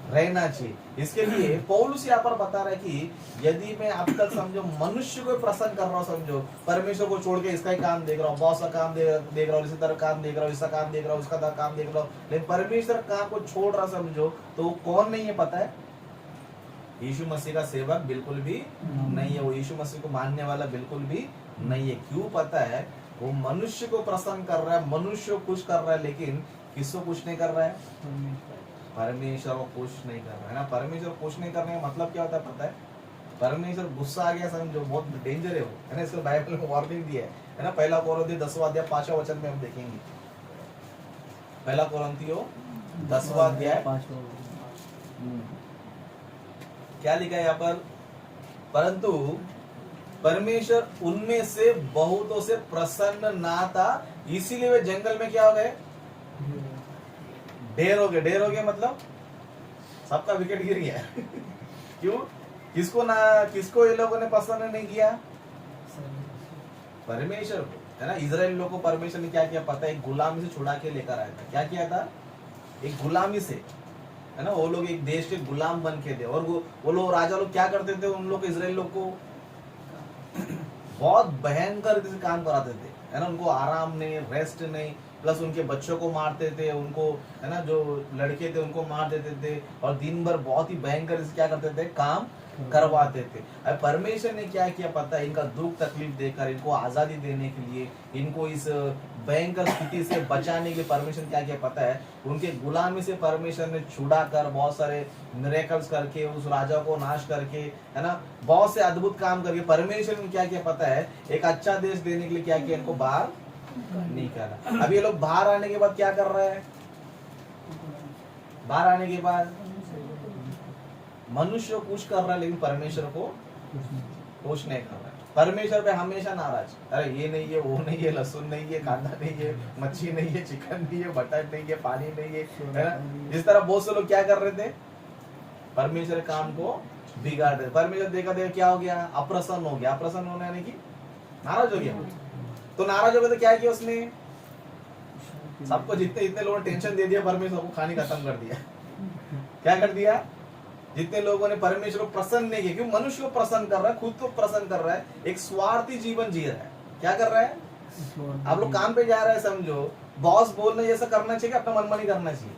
रहना चाहिए। इसके लिए पौलुस यहाँ पर बता रहा है कि यदि मैं अब तक समझो मनुष्य को प्रसन्न कर रहा हूँ, समझो परमेश्वर को छोड़ के इसका ही काम देख रहा हूँ, बॉस का काम देख रहा हूँ, इसी तरह काम देख रहा हूँ, इसका काम देख रहा हूँ, उसका काम देख रहा हूँ, लेकिन परमेश्वर काम को छोड़ रहा समझो, तो वो कौन नहीं है पता है? यीशु मसीह का सेवक बिल्कुल भी नहीं है। वो यीशु मसीह को मानने वाला बिल्कुल भी नहीं है। क्यों पता है? वो मनुष्य को प्रसन्न कर रहा है, मनुष्य को खुश कर रहा है, लेकिन किसको खुश नहीं कर रहा है? परमेश्वर को खुश नहीं कर रहा है ना। परमेश्वर खुश नहीं करने का मतलब क्या होता है पता है? परमेश्वर गुस्सा आ गया समझो, बहुत डेंजर है वो, है ना। इसको बाइबल में वार्निंग दिया है ना। पहला कोरिन्थियों 10वां अध्याय 5वां वचन में हम देखेंगे। पहला कोरिन्थियों 10वां अध्याय क्या लिखा है यहाँ पर? परंतु परमेश्वर उनमें से बहुतों से प्रसन्न ना था, इसीलिए वे जंगल में क्या हो गए? ढेर हो गए। ढेर हो गए मतलब सबका विकेट गिर गया। क्यों? किसको ये लोगों ने पसंद नहीं किया? परमेश्वर को, है ना। इजराइल लोगों को परमेश्वर ने क्या किया पता है? एक गुलामी से छुड़ा के लेकर आया था। क्या किया था? एक गुलामी से, है ना। वो लोग एक देश के गुलाम बन के थे, और वो लोग राजा लोग क्या करते थे? उन लोग इजराइल लोग को बहुत भयंकर रीति से काम कराते थे, है ना। उनको आराम नहीं, रेस्ट नहीं, प्लस उनके बच्चों को मारते थे, उनको, है ना, जो लड़के थे उनको मार देते थे, और दिन भर बहुत ही भयंकर क्या करते थे? काम करवाते थे। अब परमेश्वर ने क्या किया पता है? इनका दुख तकलीफ देकर इनको आजादी देने के लिए, इनको इस भयंकर स्थिति से बचाने के लिए परमेश्वर क्या किया पता है? उनके गुलामी से परमेश्वर ने छुड़ा कर बहुत सारे मिरेकल्स करके, उस राजा को नाश करके, है ना, बहुत से अद्भुत काम करके परमेश्वर ने क्या किया पता है? एक अच्छा देश देने के लिए क्या किया? इनको बाहर नहीं करा। अब ये लोग बाहर आने के बाद क्या कर रहे हैं? बाहर आने के बाद मनुष्य को खुश कर रहा है, लेकिन परमेश्वर को खुश नहीं कर रहा है। परमेश्वर पे हमेशा नाराज। अरे ये नहीं है, वो नहीं है, लहसुन नहीं है, कांदा नहीं है, मच्छी नहीं है, चिकन नहीं है, बटर नहीं है, पानी नहीं है ना। इस तरह बहुत से लोग क्या कर रहे थे? परमेश्वर काम को बिगाड़ रहे। परमेश्वर देखा देखा क्या हो गया? अप्रसन्न हो गया। अप्रसन्न होने यानी कि नाराज हो गया। तो नाराज हो गया तो क्या किया उसने? सबको जितने लोगों ने टेंशन दे दिया, परमेश्वर को खानी खत्म कर दिया। क्या कर दिया? जितने लोगों ने परमेश्वर को प्रसन्न नहीं किया, क्यों? मनुष्य को प्रसन्न कर रहा है, खुद को प्रसन्न कर रहा है, एक स्वार्थी जीवन जी रहा है। क्या कर रहा है? आप लोग काम पे जा रहे हैं समझो, बॉस बोलने जैसा करना चाहिए, अपना मनमानी करना चाहिए।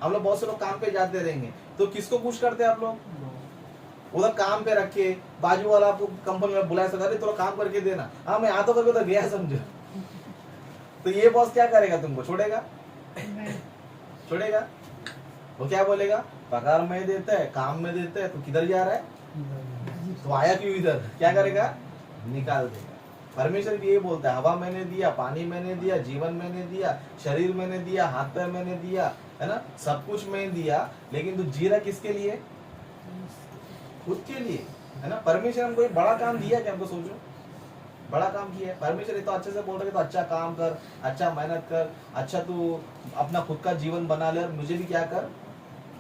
हम लोग बहुत से लोग काम पे जाते रहेंगे, तो किसको खुश करते हैं आप लोग? उधर काम पे रखे, बाजू वाला आपको कंपनी में बुलाया सका, थोड़ा काम करके देना, हाँ मैं आता करके उधर गया समझो, तो ये बॉस क्या करेगा? तुमको छोड़ेगा? छोड़ेगा? वो क्या बोलेगा? पगार में देता है, काम में देता है, तो किधर जा रहा है? तो आया क्यों इधर? क्या करेगा? निकाल देगा। परमेश्वर भी ये बोलता है, हवा मैंने दिया, पानी मैंने दिया, जीवन मैंने दिया, शरीर मैंने दिया, हाथ पैर मैंने दिया, है ना, सब कुछ मैंने दिया, लेकिन तू जी रहा किसके लिए? खुद के लिए, है ना। परमेश्वर हमको एक बड़ा काम दिया क्या? हमको सोचो, बड़ा काम किया है परमेश्वर। ये तो अच्छे से बोल रहे, तो अच्छा काम कर, अच्छा मेहनत कर, अच्छा तू अपना खुद का जीवन बना ले, और मुझे भी क्या कर?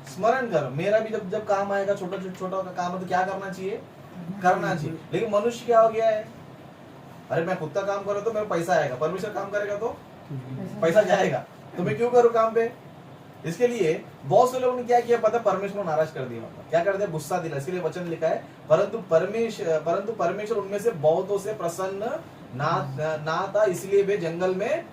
स्मरण कर। मेरा भी जब काम आएगा, छोटा छोटा काम है, तो क्या करना चाहिए? करना चाहिए। लेकिन मनुष्य क्या हो गया है? अरे मैं खुद का काम करूँ तो मेरा पैसा आएगा, परमेश्वर काम करेगा तो पैसा जाएगा, तो मैं क्यों करूँ काम पे? इसके लिए बहुत से लोगों ने क्या किया पता? परमेश्वर को नाराज कर दिया। मतलब क्या कर दिया? गुस्सा दिला। इसके लिए वचन लिखा है, परंतु परमेश्वर उनमें से बहुतों से प्रसन्न ना था, इसलिए वे जंगल में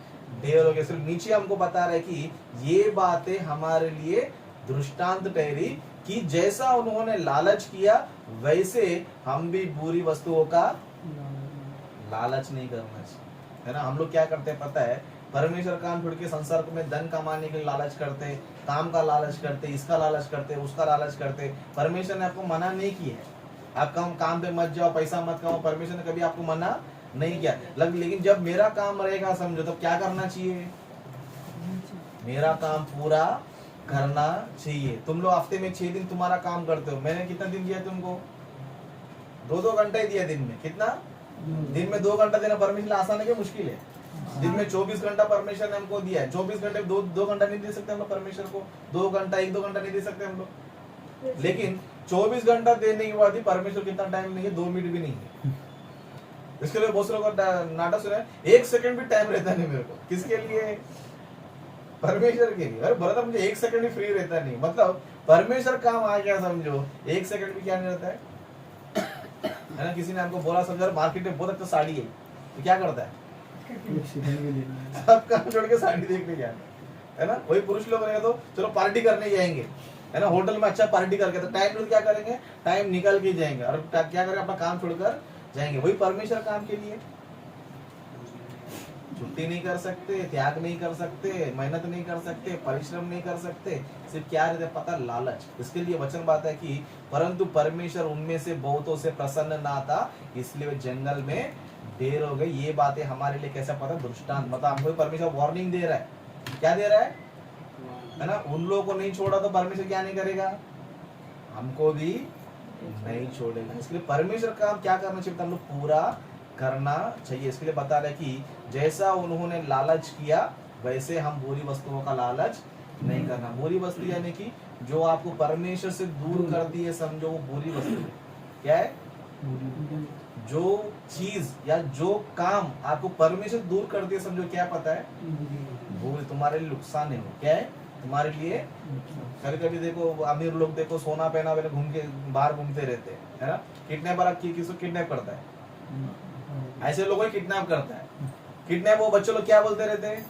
ढेर हो गए। सिर्फ नीचे हमको बता रहे कि ये बातें हमारे लिए दृष्टांत ठहरी कि जैसा उन्होंने लालच किया, वैसे हम भी बुरी वस्तुओं का लालच नहीं करना चाहिए, है ना। हम लोग क्या करते हैं पता है? परमेश्वर काम छोड़ के संसार में धन कमाने के लिए लालच करते, काम का लालच करते, इसका लालच करते, उसका लालच करते। परमेश्वर ने आपको मना नहीं किया है, आप काम पे मत जाओ, पैसा मत कमाओ, परमेश्वर ने कभी आपको मना नहीं किया। लेकिन जब मेरा काम रहेगा समझो, तो क्या करना चाहिए? मेरा काम पूरा करना चाहिए। तुम लोग हफ्ते में 6 दिन तुम्हारा काम करते हो, मैंने कितना दिन दिया तुमको? 2-2 घंटे ही दिया दिन में। कितना? दिन में 2 घंटा देना परमेश्वर आसान है कि मुश्किल है? दिन में 24 घंटा परमेश्वर ने हमको दिया है। 24 घंटे 2 घंटा नहीं दे सकते हम लोग परमेश्वर को? 2 घंटा 1-2 घंटा नहीं दे सकते हम लोग? लेकिन 24 घंटा देने के बाद ही परमेश्वर कितना टाइम नहीं है? 2 मिनट भी नहीं है। इसके लिए बहुत से लोग नाटक सुना है, 1 सेकंड भी टाइम रहता नहीं मेरे को। किसके लिए? परमेश्वर के लिए। अरे बोला मुझे 1 सेकंड भी फ्री रहता नहीं, मतलब परमेश्वर काम आ गया समझो, 1 सेकंड भी क्या नहीं रहता है ना। किसी ने हमको बोला समझो मार्केट में बहुत अच्छा साड़ी है, तो क्या करता है? सब काम छोड़ के साड़ी देखने जाता है ना। वही पुरुष लोग रहेगा तो चलो पार्टी करने जाएंगे, है ना, होटल में अच्छा पार्टी करके, तो टाइम क्या करेंगे? टाइम निकाल के जाएंगे और क्या करेंगे? अपना काम छोड़कर जाएंगे। वही परमेश्वर काम के लिए छुट्टी नहीं कर सकते, त्याग नहीं कर सकते, मेहनत नहीं कर सकते, परिश्रम नहीं कर सकते, सिर्फ क्या रहता है पता? लालच। इसके लिए वचन बात है कि परंतु परमेश्वर उनमें से बहुतों से प्रसन्न ना था, इसलिए वे जंगल में देर हो गई। ये बातें हमारे लिए कैसा पता? दृष्टांत। मतलब हमको परमेश्वर वार्निंग दे रहा है। क्या दे रहा है ना? उन लोगों को नहीं छोड़ा तो परमेश्वर क्या नहीं करेगा? हमको भी नहीं छोड़ेगा। इसलिए परमेश्वर का क्या करना चाहिए? हम लोग पूरा करना चाहिए। इसके लिए बता रहे कि जैसा उन्होंने लालच किया वैसे हम बुरी वस्तुओं का लालच नहीं करना। बुरी वस्तु यानी कि जो आपको परमेश्वर से दूर करती है समझो, वो बुरी वस्तु है। क्या है? जो चीज या जो काम आपको परमेश्वर दूर करती है समझो, क्या पता है? वो तुम्हारे लिए नुकसान है। क्या है? तुम्हारे लिए। कभी कभी देखो अमीर लोग देखो सोना पहना पहले घूम के बाहर घूमते रहते हैं, है ना। किडनैपर किसको किडनैप करता है? ऐसे लोगों को किडनैप करता है। किडनैप वो बच्चे लोग क्या बोलते रहते हैं?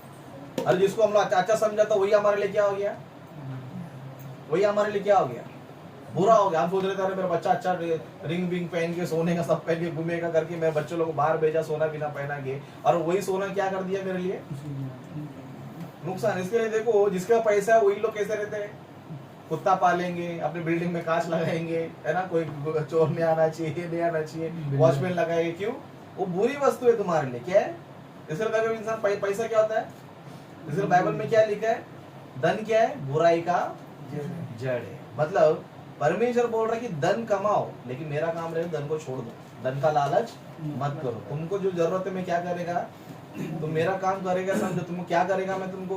अरे जिसको हम लोग अच्छा समझा तो वही हमारे लिए क्या हो गया? वही हमारे लिए क्या हो गया? बुरा हो गया। हम सोच रहे थे मेरा बच्चा अच्छा रिंग विंग पहन के सोने का सब पहन के घूमेगा करके मैं बच्चों लोग को बाहर भेजा सोना बिना पहना के, और वही सोना क्या कर दिया मेरे लिए? नुकसान। इसके लिए देखो जिसका पैसा है वही लोग कैसे रहते हैं? कुत्ता पालेंगे, अपने बिल्डिंग में कांच लगाएंगे, है ना, कोई चोर नहीं आना चाहिए, नहीं आना चाहिए, वॉचमैन लगाएंगे। क्यों? वो बुरी वस्तु है तुम्हारे लिए। क्या है? इसलिए कभी इंसान पैसा क्या होता है? इसलिए बाइबल में क्या लिखा है? धन क्या है? बुराई का जड़ है। मतलब परमेश्वर बोल रहा है कि धन कमाओ, लेकिन मेरा काम रहेगा धन को छोड़ दो, धन का लालच मत करो। तुमको जो जरूरत है मैं क्या करेगा? तुम मेरा काम करेगा समझो। तुमको क्या करेगा? मैं तुमको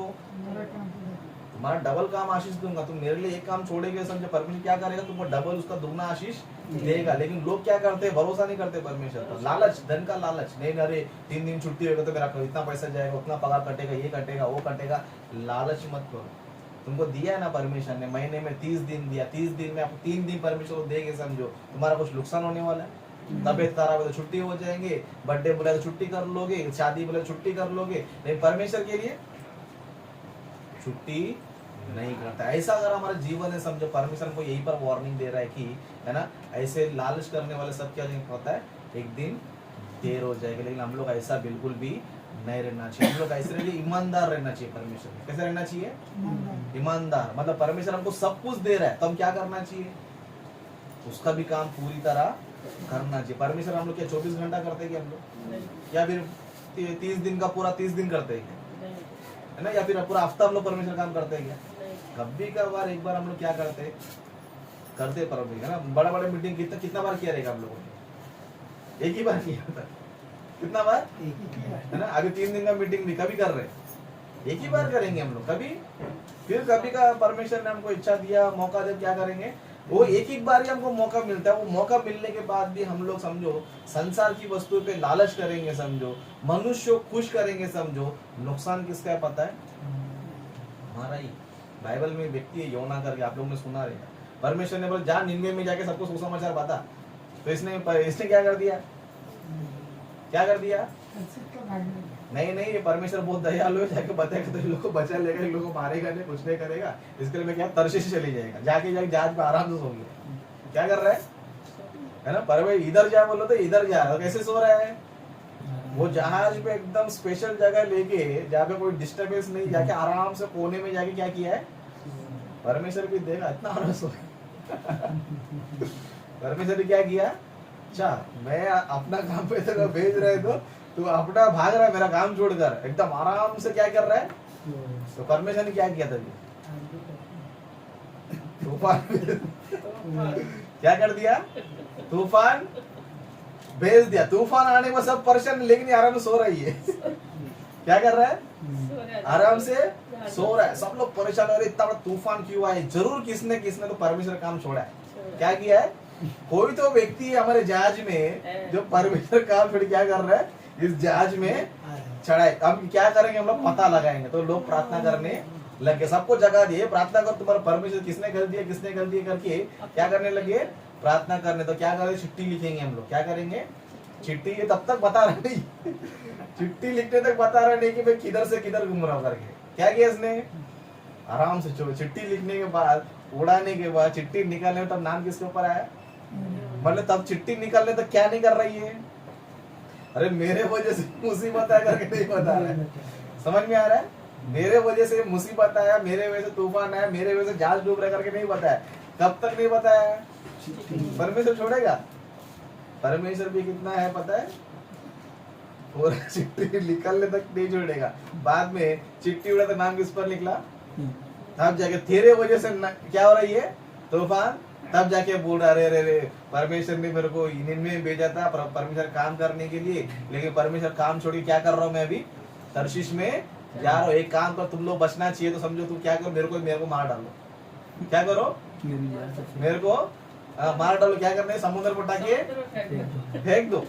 तुम्हारा डबल काम आशीष दूंगा। तुम मेरे लिए एक काम छोड़ेगे समझो, परमेश्वर क्या करेगा? तुमको डबल उसका दुगना आशीष देगा। लेकिन लोग क्या करते हैं? भरोसा नहीं करते परमेश्वर पर। लालच, धन का लालच। नहीं अरे 3 दिन छुट्टी होगा तो मेरा इतना पैसा जाएगा, उतना पगार कटेगा, ये कटेगा, वो कटेगा। लालच मत करो। तुमको दिया है ना परमेश्वर ने, महीने में 30 दिन दिया, 30 दिन में आपको 3 दिन परमेश्वर को देंगे समझो, तुम्हारा कुछ नुकसान होने वाला है? तबियत खराब है तो छुट्टी हो जाएंगे, बर्थडे बोला तो छुट्टी कर लोगे, शादी बोला तो छुट्टी कर लोगे, लेकिन परमेश्वर के लिए छुट्टी नहीं करता। ऐसा अगर हमारा जीवन है समझो, परमेश्वर को यही पर वार्निंग दे रहा है कि, है ना, ऐसे लालच करने वाले सब क्या होता है? एक दिन देर हो जाएगी। लेकिन हम लोग ऐसा बिल्कुल भी नहीं रहना चाहिए। हम लोग ऐसे रहने ईमानदार रहना चाहिए परमेश्वर में। कैसे रहना चाहिए? ईमानदार। मतलब परमेश्वर हमको सब कुछ दे रहा है तो हम क्या करना चाहिए? उसका भी काम पूरी तरह करना चाहिए। परमेश्वर हम लोग क्या 24 घंटा करते हैं हम लोग? या फिर 30 दिन का पूरा 30 दिन करते हैं, है ना? या फिर पूरा हफ्ता हम लोग परमेश्वर काम करते हैं क्या? कभी कभार एक बार हम लोग क्या करते परमेश्वर, है ना। बड़ा बड़ा मीटिंग कितना बार किया रहेगा हम लोगों ने? एक ही बार किया था। कितना बार? है ना। अभी 3 दिन का मीटिंग भी कभी कर रहे हैं? एक ही बार करेंगे हम लोग। कभी फिर कभी का परमेश्वर ने हमको इच्छा दिया, मौका दे, क्या करेंगे? वो एक बार ही हमको मौका मिलता है। वो मौका मिलने के बाद भी हम लोग समझो संसार की वस्तुओं पे लालच करेंगे समझो, मनुष्य को खुश करेंगे समझो। नुकसान किसका है पता है? हमारा ही। बाइबल में व्यक्ति है योना करके, आप लोगों ने सुना रहेगा। परमेश्वर ने बोला जा निन्वे में जाके सबको सुसमाचार बता, तो इसने क्या कर दिया? क्या कर दिया? नहीं, ये परमेश्वर बहुत दयालु है, जाके बताएगा तो इन लोगों को बचा लेगा, इन लोगों को मारेगा नहीं, कुछ नहीं करेगा। इसके लिए मैं क्या तरशीश चली जाएगा, जाके जहाज पे आराम से सो गया। क्या कर रहा है ना? पर इधर जा बोलो तो इधर जा रहा है, कैसे सो रहा है? वो जहाज पे एकदम स्पेशल जगह लेके जहाँ पे कोई डिस्टरबेंस नहीं, जाके आराम से कोने में जाके क्या किया है, परमेश्वर भी देगा इतना आलस हो परमेश्वर ने क्या किया, अच्छा मैं अपना काम पे तेरे को भेज रहे तो तू अपना भाग रहा है मेरा काम छोड़कर, एकदम आराम से क्या कर रहा है। तो परमेश्वर ने क्या किया था, तूफान क्या कर दिया, तूफान भेज दिया। तूफान आने में सब परेशान, लेकिन ये आराम से सो रही है क्या कर रहा है, आराम से सो रहा है। सब लोग परेशान हो रहे, इतना बड़ा तूफान क्यों आया, जरूर किसने किसने तो परमेश्वर काम छोड़ा है। क्या किया है, कोई तो व्यक्ति है हमारे जहाज में जो परमेश्वर काम छोड़ क्या कर रहा है, इस जहाज में चढ़ाए। हम क्या करेंगे, हम लोग पता लगाएंगे। तो लोग प्रार्थना करने लगे, सबको जगा दिए, प्रार्थना कर तुम्हारा परमेश्वर किसने गलती है, किसने गलती है करके क्या करने लगे, प्रार्थना करने। तो क्या करेंगे, चिट्ठी लिखेंगे हम लोग। क्या करेंगे, चिट्ठी। ये तब तक बता रहे नहीं चिट्ठी लिखने तक बता रहे नहीं कि मैं किधर से किधर घूम रहा हूँ करके। क्या किया इसने, आराम से चिट्ठी लिखने के बाद, उड़ाने के बाद, चिट्ठी निकालने तब नाम किसके ऊपर आया, मतलब तब चिट्ठी निकालने तक क्या नहीं कर रही है, अरे मेरे वजह से मुसीबत है करके नहीं बता रहा है। समझ में आ रहा है, मेरे वजह से मुसीबत आया, मेरे वजह से तूफान आया, मेरे वजह से जहाज डूब रहा करके नहीं बताया। कब तक नहीं बताया, परमेश्वर छोड़ेगा। परमेश्वर भी कितना है पता है, पूरा चिट्ठी निकलने तक नहीं छोड़ेगा। बाद में चिट्ठी उड़ा तो नाम किस पर निकला, तब जाके तेरे वजह से क्या हो रही है, तूफान। तब जाके बोल रहा, अरे अरे परमेश्वर ने मेरे को में भेजा था परमेश्वर काम करने के लिए, लेकिन परमेश्वर काम छोड़ के क्या कर रहा हूँ मैं, अभी तर्शीश में जा रहा हूँ। एक काम कर, तुम लोग बचना चाहिए तो समझो तुम क्या करो, मेरे को मार डालो। क्या करो, मेरे को मार डालो। क्या करना है, समुद्र को उठाके फेंक दो।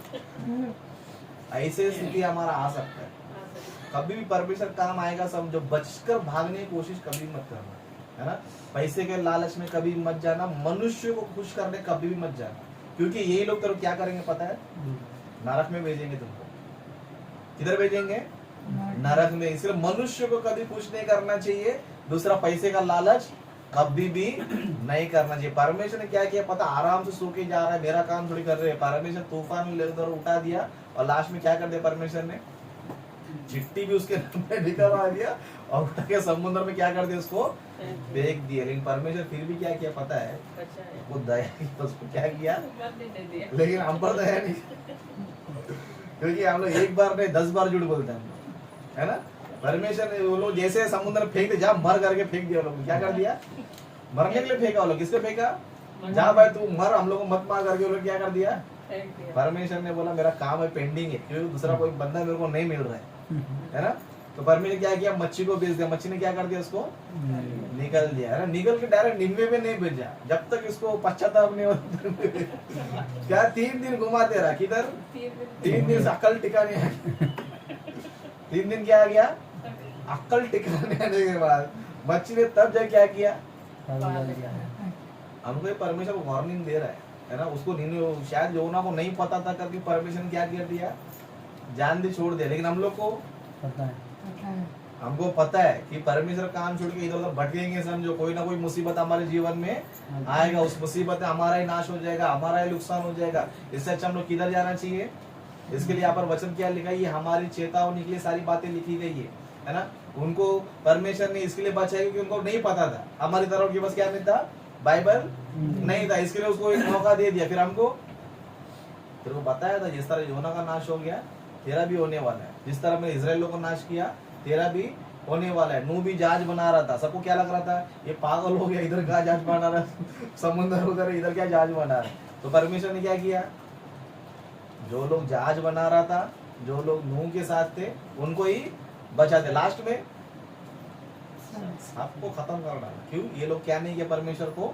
ऐसे स्थिति हमारा आ सकता है। कभी भी परमेश्वर काम आएगा समझो, बचकर भागने की कोशिश कभी मत करना, है ना। पैसे के लालच में कभी मत जाना, मनुष्य को खुश करने कभी भी मत जाना, क्योंकि यही लोग तेरे क्या करेंगे पता है, नरक में भेजेंगे तुमको। किधर भेजेंगे, नरक में। इसलिए मनुष्य को कभी खुश नहीं करना चाहिए, दूसरा पैसे का लालच कभी भी नहीं करना चाहिए। परमेश्वर ने क्या किया पता, आराम से सो के जा रहा है, मेरा काम थोड़ी कर रहे हैं। परमेश्वर तूफान लेकर उठा दिया, और लास्ट में क्या कर दिया परमेश्वर ने, चिट्ठी भी उसके नाम पे निकलवा दिया, और उठा के समुद्र में क्या कर दिया, उसको फेंक दिया। लेकिन परमेश्वर फिर भी क्या किया पता है, वो दया की, उसको क्या किया, लेकिन हम पर दया नहीं क्योंकि हम लोग एक बार नहीं 10 बार झूठ बोलते हैं, है ना। परमेश्वर ने, वो लोग जैसे समुद्र फेंक दिया, जहाँ मर करके फेंक दिया, लोग क्या कर दिया, मरने के लिए फेंका। वो लोग किसको फेंका, जहाँ भाई तू मर, हम लोग को मत मार करके वो लोग क्या कर दिया। परमेश्वर ने बोला मेरा काम है पेंडिंग है, क्योंकि दूसरा कोई बंदा मेरे को नहीं मिल रहा है ना। तो परमेश्वर ने क्या किया, मच्छी को भेज दिया। मच्छी ने क्या कर दिया, उसको निकल दिया, है ना। निकल के डायरेक्ट निन्वे में नहीं भेजा, जब तक इसको पश्चाताप नहीं होता क्या 3 दिन घुमाते रहा, किधर 3 दिन से अकल टिकाने 3 दिन क्या आ गया, अकल टिकाने आने के बाद मच्छी ने तब जाके क्या किया, हमको परमेश्वर वार्निंग दे रहा है ना। उसको शायद योना को नहीं पता था करके परमेश्वर ने क्या कर दिया, जान दे छोड़ दिया। लेकिन हम लोग को पता है, हमको पता है कि परमेश्वर काम छोड़ के इधर उधर भटकेंगे, समझो कोई ना कोई मुसीबत हमारे जीवन में आएगा, उस मुसीबत में हमारा ही नाश हो जाएगा, हमारा ही नुकसान हो जाएगा। इससे अच्छा हम लोग किधर जाना चाहिए, इसके लिए यहाँ पर वचन क्या लिखा है, हमारी चेतावनी के लिए सारी बातें लिखी गई है ना। उनको परमेश्वर ने इसके लिए बचाया क्योंकि उनको नहीं पता था, हमारी तरह उनके पास क्या नहीं था, बाइबल नहीं था, इसके लिए उसको एक मौका दे दिया। फिर हमको तेरे को बताया था, जिस तरह योना का नाश हो गया तेरा भी होने वाला है, जिस तरह मैंने इजराइलियों को नाश किया तेरा भी होने वाला है। नूह भी जहाज बना रहा था, सबको क्या लग रहा था, ये पागल हो गया, इधर क्या जहाज बना रहा है समुद्र उधर, इधर क्या जहाज बना रहा है। तो परमेश्वर ने क्या किया, जो लोग जहाज बना रहा था, जो लोग नूह के साथ थे, उनको ही बचा दे। लास्ट में सबको खत्म कर डाला। क्यों, ये लोग क्या नहीं किया, परमेश्वर को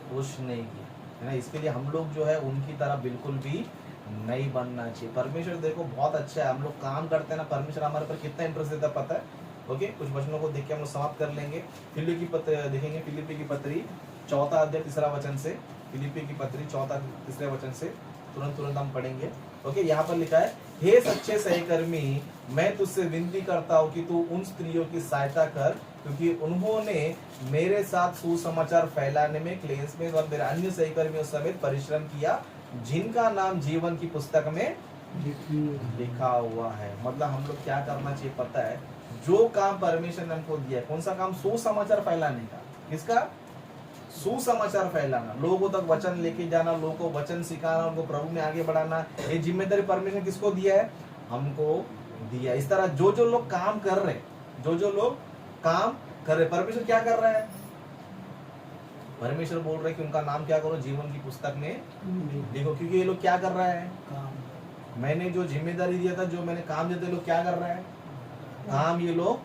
खुश नहीं किया, है ना। इसके लिए हम लोग जो है उनकी तरह बिल्कुल भी नहीं बनना चाहिए। परमेश्वर देखो बहुत अच्छा है, हम लोग काम करते हैं ना, परमेश्वर हमारे पर कितना इंटरेस्ट देता पता है। ओके, कुछ वचनों को देख के हम लोग समाप्त कर लेंगे। फिलिप्पी की पत्र देखेंगे, फिलिप्पी की पत्री 4 अध्याय 3 वचन से, फिलिप्पी की पत्री 4 3 वचन से तुरंत हम पढ़ेंगे। ओके, यहाँ पर लिखा है, हे सच्चे सहकर्मी, मैं तुझसे विनती करता हूँ कि तू उन स्त्रियों की सहायता कर, क्योंकि उन्होंने मेरे साथ सुसमाचार फैलाने में, क्लेश में और मेरे अन्य सहकर्मियों समेत परिश्रम किया, जिनका नाम जीवन की पुस्तक में लिखा हुआ है। मतलब हम लोग क्या करना चाहिए पता है, जो काम परमेश्वर ने हमको दिया है, कौन सा काम? सुसमाचार फैलाने का। किसका? सुसमाचार फैलाना, लोगों तक वचन लेके जाना, लोगों को वचन सिखाना, उनको प्रभु में आगे बढ़ाना। ये जिम्मेदारी परमेश्वर ने किसको दिया है? हमको दिया। इस तरह जो जो लोग काम कर रहे, जो लोग काम कर रहे, परमेश्वर क्या कर रहा है? परमेश्वर बोल रहे कि उनका नाम क्या करो, जीवन की पुस्तक में लिखो। क्योंकि ये लोग क्या कर रहा है? मैंने जो जिम्मेदारी दिया था, जो मैंने काम दिया था, ये लोग क्या कर रहा है? काम ये लोग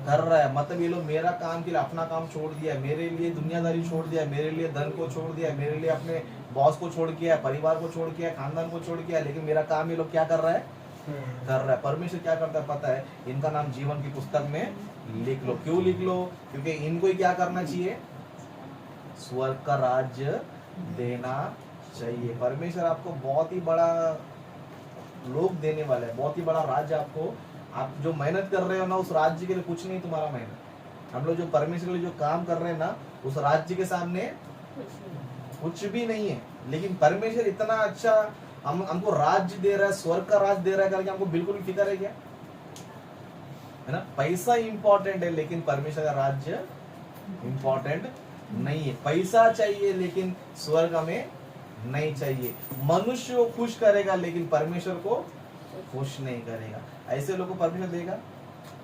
कर रहा है। मतलब ये लोग मेरा काम के लिए अपना काम छोड़ दिया, मेरे लिए दुनियादारी छोड़ दिया, मेरे लिए धन को छोड़ दिया, मेरे लिए अपने बॉस को छोड़ किया, परिवार को छोड़ किया, खानदान को छोड़ किया, लेकिन मेरा काम ये लोग क्या कर रहा है? कर रहा है। परमेश्वर क्या करता है पता है? इनका नाम जीवन की पुस्तक में लिख लो। क्यों लिख लो? क्योंकि इनको ही क्या करना चाहिए? स्वर्ग का राज्य देना चाहिए। परमेश्वर आपको बहुत ही बड़ा लोग देने वाला है, बहुत ही बड़ा राज्य आपको। आप जो मेहनत कर रहे हो ना, उस राज्य के लिए कुछ नहीं तुम्हारा मेहनत। हम लोग जो परमेश्वर के लिए जो काम कर रहे हैं ना, उस राज्य के सामने कुछ भी नहीं है। लेकिन परमेश्वर इतना अच्छा हमको राज्य दे रहा है, स्वर्ग का राज्य दे रहा है करके हमको बिल्कुल भी फिक्र है क्या? है ना? पैसा इंपॉर्टेंट है, लेकिन परमेश्वर का राज्य इंपॉर्टेंट नहीं है। पैसा चाहिए लेकिन स्वर्ग हमें नहीं चाहिए। मनुष्य को खुश करेगा लेकिन परमेश्वर को खुश नहीं करेगा। ऐसे लोगों को परमेश्वर देगा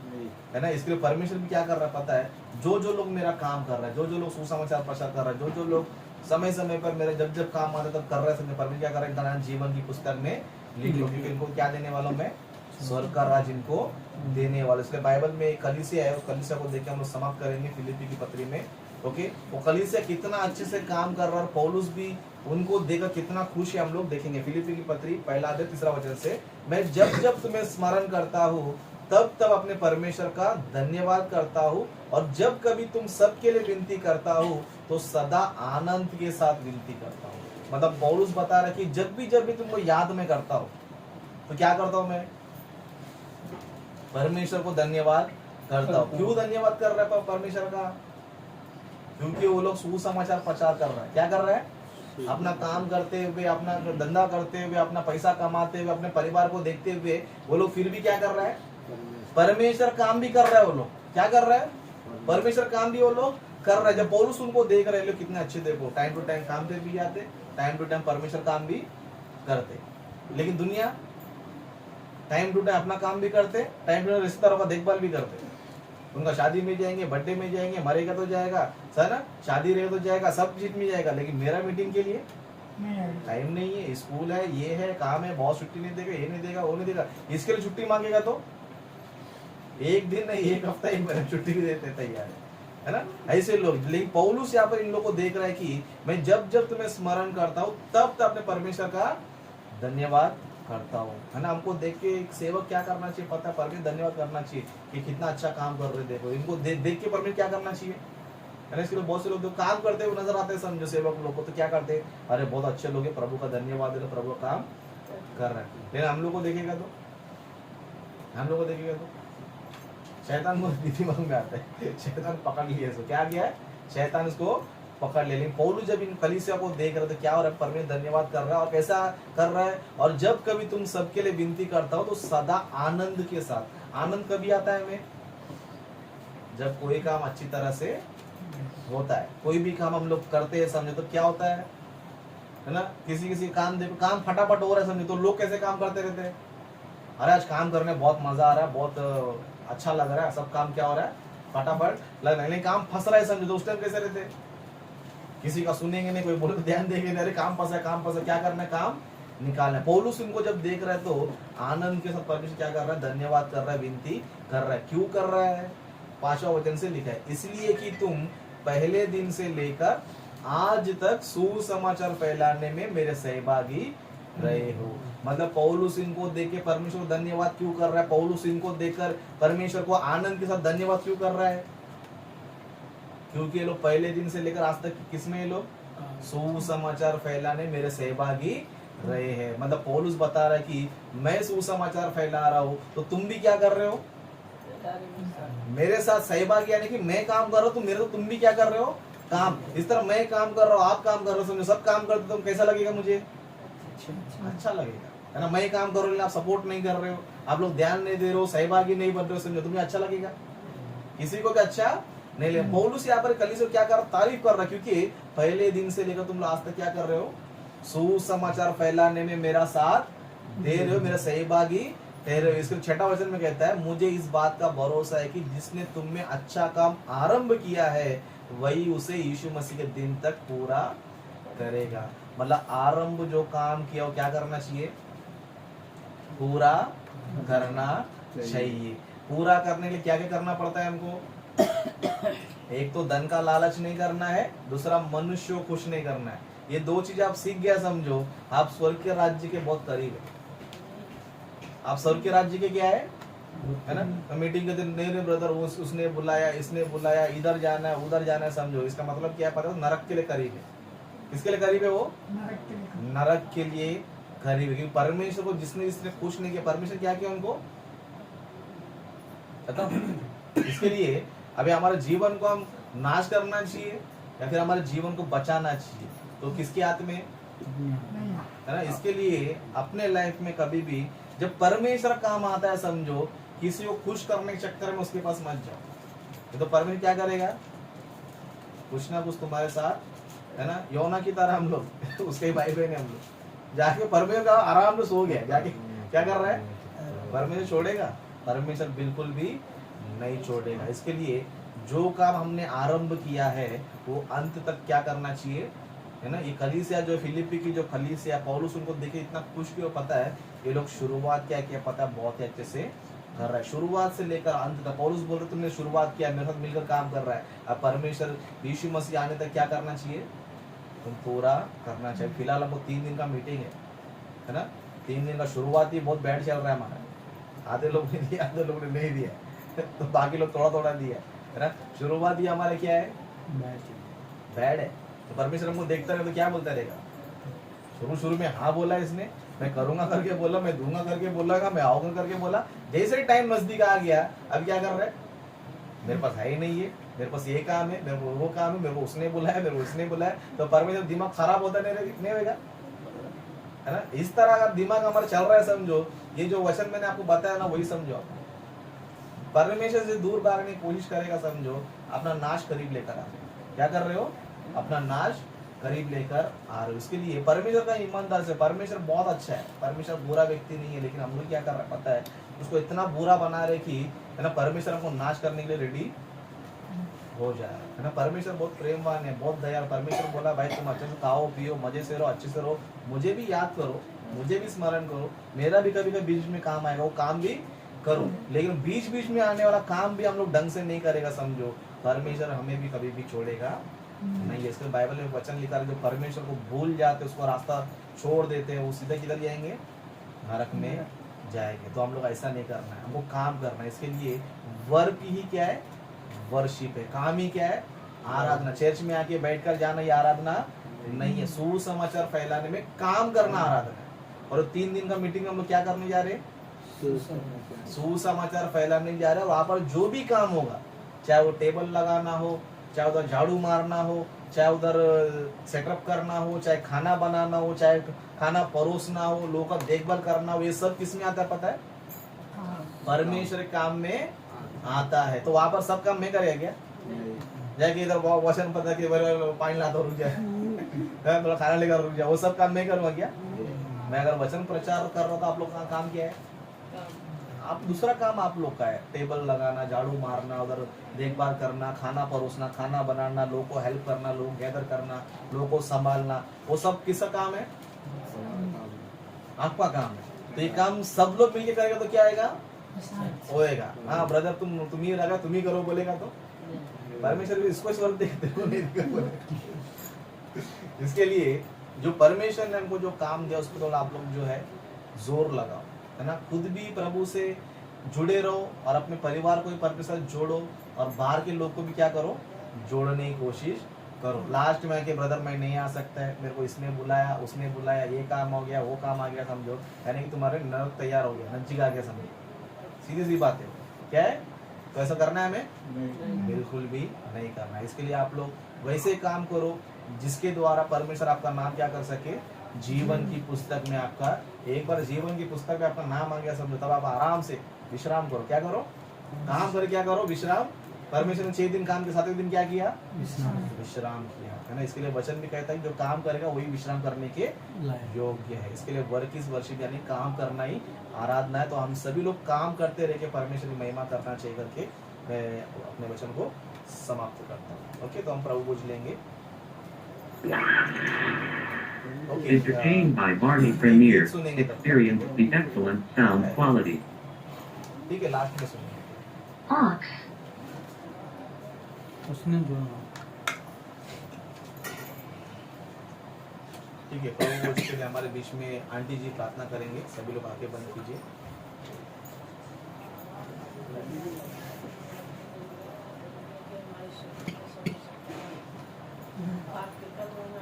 नहीं, है ना? इसके लिए परमेश्वर भी क्या कर रहा है पता है? जो जो लोग मेरा काम कर रहा है, जो जो लोग सुसमाचार प्रचार कर रहा है, जो जो लोग समय समय पर मेरे जब जब काम आता तब कर रहे हैं, परमेश्वर क्या कर रहा है? इनका नाम जीवन की पुस्तक में लिख लो। क्योंकि इनको क्या देने वाला हूं मैं? स्वर्ग का राज इनको देने वाला। इसलिए बाइबल में एक कलीसिया है, उस कलीसिया को देख के हम लोग समाप्त करेंगे फिलिप्पी की पत्री में। ओके, वो कलीसिया कितना अच्छे से काम कर रहा है, पौलुस भी उनको देखकर कितना खुश है, हम लोग देखेंगे। फिलिप्पी की पत्री 1-3 से, मैं जब जब तुम्हें स्मरण करता हूँ तब तब अपने परमेश्वर का धन्यवाद करता हूँ, और जब कभी तुम सबके लिए विनती करता हूँ तो सदा आनंद के साथ विनती करता हूँ। मतलब पौलुस बता रहा है कि जब भी तुमको याद में करता हूँ तो क्या करता हूँ मैं? परमेश्वर को धन्यवाद करता हूँ। क्यों धन्यवाद कर रहा है परमेश्वर का? क्योंकि वो लोग सुसमाचार प्रचार कर रहे हैं। क्या कर रहे हैं? अपना काम करते हुए, अपना धंधा करते हुए, अपना पैसा कमाते हुए, अपने परिवार को देखते हुए वो लोग फिर भी क्या कर रहे हैं? परमेश्वर काम भी कर रहा है। वो लोग क्या कर रहे हैं? परमेश्वर काम भी वो लोग कर रहे हैं। जब पौलुस उनको देख रहे हैं, कितने अच्छे, देखो टाइम टू टाइम काम पे भी जाते, टाइम टू टाइम परमेश्वर काम भी करते। लेकिन दुनिया टाइम टू टाइम अपना काम भी करते, टाइम टू टाइम रिश्तेदारों का देखभाल भी करते। उनका शादी में जाएंगे, बर्थडे में जाएंगे, मरेगा तो जाएगा, है ना? शादी रहेगा तो जाएगा, सब चीज में जाएगा। लेकिन मेरा मीटिंग के लिए टाइम नहीं है, स्कूल है, ये है, काम है, बहुत छुट्टी नहीं देगा, ये नहीं देगा, वो नहीं देगा। इसके लिए छुट्टी मांगेगा तो एक दिन नहीं, एक हफ्ता, एक महीना छुट्टी भी देते तैयार है ना? ऐसे लोग। लेकिन पौलुस यहाँ पर इन लोगों को देख रहा है कि मैं जब जब तुम्हें स्मरण करता हूँ तब तब अपने परमेश्वर का धन्यवाद करता हूँ, है ना? हमको देख के एक सेवक क्या करना चाहिए पता है? परमेश्वर धन्यवाद करना चाहिए कि कितना अच्छा काम कर रहे। देखो इनको देख के परमेश्वर क्या करना चाहिए, है ना? इसके लिए बहुत से लोग जो काम करते हुए नजर आते हैं, समझो सेवक लोग को, तो क्या करते हैं? अरे बहुत अच्छे लोग हैं, प्रभु का धन्यवाद दे, प्रभु का काम कर रहे हैं। लेकिन हम लोग को देखेगा तो शैतान को दिमाग में आता है, शैतान पकड़ लिया इसको। क्या किया है? शैतान इसको पकड़ ले। लेकिन पौलुस जब इन कलीसिया को देख रहे थे, क्या हो रहा है? परमेश्वर धन्यवाद कर रहा है। और कैसा कर रहा है? और जब कभी तुम सबके लिए विनती करता हो तो सदा आनंद के साथ। आनंद कभी आता है हमें? जब कोई काम अच्छी तरह से होता है। कोई भी काम हम लोग करते हैं, समझो तो क्या होता है ना? किसी काम देखो, काम फटाफट हो रहा है, समझो तो लोग कैसे काम करते रहते हैं? अरे आज काम करने में बहुत मजा आ रहा है, बहुत अच्छा लग रहा है, सब काम क्या हो रहा है? फटाफट लग रहा है। काम फंस रहा है, समझो तो उस टाइम कैसे रहते? किसी का सुनेंगे नहीं, कोई बोले तो ध्यान देंगे नहीं, अरे काम फंसा है, क्या करना है? काम निकालना है। पौलुस इनको जब देख रहा है तो आनंद के साथ परमेश्वर क्या कर रहा है? धन्यवाद कर रहा है, विनती कर रहा है। क्यों कर रहा है? 5वां वचन से लिखा है, इसलिए कि तुम पहले दिन से लेकर आज तक सुसमाचार फैलाने में मेरे सहभागी रहे हो। मतलब पौलुस इनको देख के परमेश्वर को धन्यवाद क्यों कर रहा है? पौलुस इनको देखकर परमेश्वर को आनंद के साथ धन्यवाद क्यों कर रहा है? क्योंकि ये लोग पहले दिन से लेकर आज तक किसमें, ये लोग सुसमाचार फैलाने मेरे सहभागी रहे हैं। मतलब पौलुस बता रहा है कि मैं सुसमाचार फैला रहा हूँ तो तुम भी क्या कर रहे हो? मेरे साथ सहभागी, यानी कि मैं काम कर रहा हूँ तो मेरे तो तुम भी क्या कर रहे हो? काम। इस तरह मैं काम कर रहा हूँ, आप काम कर रहे हो, समझो सब काम करते तो कैसा लगेगा? मुझे अच्छा लगेगा। है ना, मैं काम करूँ लेकिन आप सपोर्ट नहीं कर रहे हो, आप लोग ध्यान नहीं दे रहे हो, सहभागी नहीं बन रहे हो, समझो तुम्हें अच्छा लगेगा? किसी को भी अच्छा नहीं लगे। पौलुस यहाँ पर कलीसिया को क्या कर तारीफ कर रहा है, क्योंकि पहले दिन से लेकर तुम लोग आज तक क्या कर रहे हो, सुसमाचार फैलाने में मेरा साथ दे रहे हो, मेरा सहभागी ठहरे हो। इसके 6वां वचन में कहता है, मुझे इस बात का भरोसा है कि जिसने तुम में अच्छा काम आरंभ किया है वही उसे यीशु मसीह के दिन तक पूरा करेगा। मतलब आरंभ जो काम किया वो क्या करना चाहिए, पूरा करना चाहिए। पूरा करने के लिए क्या क्या करना पड़ता है हमको? एक तो धन का लालच नहीं करना है, दूसरा मनुष्य को खुश नहीं करना है। ये दो चीजें आप सीख गया समझो, आप स्वर्ग के राज्य के बहुत करीब है। आप स्वर्ग के राज्य के क्या है ना? तो मीटिंग के दिन नहीं ब्रदर उसने बुलाया, इसने बुलाया, इधर जाना है उधर जाना है, समझो इसका मतलब क्या है पता है? नरक के लिए करीब है। किसके लिए करीब है वो? नरक के लिए करीब है। क्योंकि परमेश्वर को जिसने खुश नहीं किया, परमेश्वर क्या किया उनको बताओ। इसके लिए अभी हमारे जीवन को हम नाश करना चाहिए या फिर हमारे जीवन को बचाना चाहिए, तो किसके हाथ में है ना? इसके लिए अपने लाइफ में कभी भी जब परमेश्वर काम आता है समझो, किसी को खुश करने के चक्कर में उसके पास मत जाओ। तो परमेश्वर क्या करेगा, कुछ ना कुछ तुम्हारे साथ है ना, योना की तरह हम लोग उसके भाई बहन हम लोग जाके परमेश्वर का आराम से सो गया, जाके क्या कर रहा है? परमेश्वर छोड़ेगा? परमेश्वर बिल्कुल भी नहीं छोड़ेगा। इसके लिए जो काम हमने आरंभ किया है वो अंत तक क्या करना चाहिए, है ना? ये कलीसिया जो फिलिप्पी की जो कलीसिया, पौलुस उनको देखे इतना खुश क्यों पता है? ये लोग शुरुआत क्या किया पता है? बहुत ही अच्छे से कर रहा है, शुरुआत से लेकर अंत तक। पौलुस बोल रहे तुमने शुरुआत किया, मेरे साथ मिलकर काम कर रहा है। अब परमेश्वर यीशु मसीह आने तक क्या करना चाहिए? तुम पूरा करना चाहिए। फिलहाल हमको 3 दिन का मीटिंग है ना? 3 दिन का शुरुआत ही बहुत बैड चल रहा है हमारा। आधे लोग ने दिया, आधे लोग ने नहीं दिया तो बाकी लोग थोड़ा थोड़ा दिया है ना। शुरुआत ही हमारे क्या है? बैड है। तो परमेश्वर हमको देखता रहे तो क्या बोलता रहेगा? शुरू में हाँ बोला इसने, मैं करूंगा करके बोला, मैं दूंगा करके बोला, मैं आऊंगा करके बोला। जैसे टाइम नजदीक आ गया अब क्या कर रहा है? मेरे पास है ही नहीं है, मेरे पास ये काम है, मेरे को वो काम है, मेरे को उसने बुलाया, मेरे को उसने बुलाया। तो परमेश्वर दिमाग खराब होता नहीं होगा, है ना? इस तरह का दिमाग हमारा चल रहा है समझो। ये जो वचन मैंने आपको बताया ना वही समझो। आप परमेश्वर से दूर भागने की कोशिश करेगा समझो, अपना नाश करीब लेकर आ रहे हो। क्या कर रहे हो? अपना नाश करीब लेकर आ रहे हो। इसके लिए परमेश्वर का ईमानदार से, परमेश्वर बहुत अच्छा है, परमेश्वर बुरा व्यक्ति नहीं है, लेकिन हम लोग क्या कर रहे हैं पता है? उसको इतना बुरा बना रहे कि है ना, परमेश्वर हमको नाश करने के लिए रेडी हो जाए, है ना? परमेश्वर बहुत प्रेमवान है, बहुत दयालु। परमेश्वर बोला भाई तुम अच्छे से खाओ पियो, मजे से रहो, अच्छे से रहो, मुझे भी याद करो, मुझे भी स्मरण करो, मेरा भी कभी कभी बीच में काम आएगा, वो काम भी करो। लेकिन बीच बीच में आने वाला काम भी हम लोग ढंग से नहीं करेगा समझो, परमेश्वर हमें भी कभी भी छोड़ेगा नहीं है। इसके बाइबल में वचन लिखा है, जो परमेश्वर को भूल जाते उसको रास्ता छोड़ देते हैं वो सीधे किधर जाएंगे? नरक में जाएंगे। तो हम लोग ऐसा नहीं करना है, हमको काम करना है। इसके लिए वर्क ही क्या है? वर्शिप है। काम ही क्या है? आराधना। चर्च में आके बैठकर जाना ये आराधना नहीं है, सुसमाचार फैलाने में काम करना आराधना है। और 3 दिन का मीटिंग में हम लोग क्या करने जा रहे हैं? सुसमाचार फैलाने जा रहे हैं। वहां पर जो भी काम होगा, चाहे वो टेबल लगाना हो, चाहे उधर झाड़ू मारना हो, चाहे उधर सेटअप करना हो, चाहे खाना बनाना हो, चाहे खाना परोसना हो, लोगों का देखभाल करना हो, ये सब किस में आता है पता है? परमेश्वर के काम में आता है। तो वहां पर सब काम मैं करेगा क्या? जाके इधर वचन पता कि पानी लाता रुक जाए, थोड़ा खाना लेकर रुक जाए, वो सब काम मैं करूँगा क्या? मैं अगर वचन प्रचार कर रहा हूँ तो आप लोग का काम क्या है? आप दूसरा काम आप लोग का है, टेबल लगाना, झाड़ू मारना, उधर देखभाल करना, खाना परोसना, खाना बनाना, लोगों को हेल्प करना, लोग गैदर करना, लोगों को संभालना, वो सब किसका काम है? आपका काम है। तो ये काम सब लोग मिलकर करेगा तो क्या आएगा? होएगा। हाँ ब्रदर तुम ही लगा, तुम ही करो बोलेगा तो परमेश्वर भी इसको स्वर्ग देखते हो नहीं। इसके लिए जो परमेश्वर ने हमको जो काम दिया उस पर आप लोग जो है जोर लगाओ, है ना? खुद भी प्रभु से जुड़े रहो और अपने परिवार को भी परमेश्वर जोड़ो, और बाहर के लोग को भी क्या करो? जोड़ने की कोशिश करो। लास्ट में कि ब्रदर मैं नहीं आ सकता है, मेरे को इसने बुलाया, उसने बुलाया, ये काम हो गया, वो काम आ गया, समझो यानी कि तुम्हारे नरक तैयार हो गया, नज्जिक आ गया, समझो। सीधी सी बात है। क्या है? तो ऐसा करना है हमें? बिल्कुल भी नहीं करना है। इसके लिए आप लोग वैसे काम करो जिसके द्वारा परमेश्वर आपका नाम क्या कर सके? जीवन की पुस्तक में आपका, एक बार जीवन की पुस्तक में आपका नाम आ गया समझो, तब आप आराम से विश्राम करो। क्या करो? काम करे, क्या करो? विश्राम। परमेश्वर ने 6 दिन काम के, 7वें दिन क्या किया? विश्राम किया, है ना। इसके लिए वचन भी कहता है जो काम करेगा वही विश्राम करने के योग्य है। इसके लिए वर्क इज वर्शिप, यानी काम करना ही आराधना है। तो हम सभी लोग काम करते रह के परमेश्वर की महिमा करना चाहिए करके मैं अपने वचन को समाप्त करता हूँ। ओके, तो हम प्रभु पूज लेंगे। Entertained by Barney Premier, experience the excellent sound quality. ठीक है, लास्ट में सुनिए। उसने बोला ठीक है, प्रभु भोज के लिए हमारे बीच में आंटी जी प्रार्थना करेंगे। सभी लोग आके बंद कीजिए।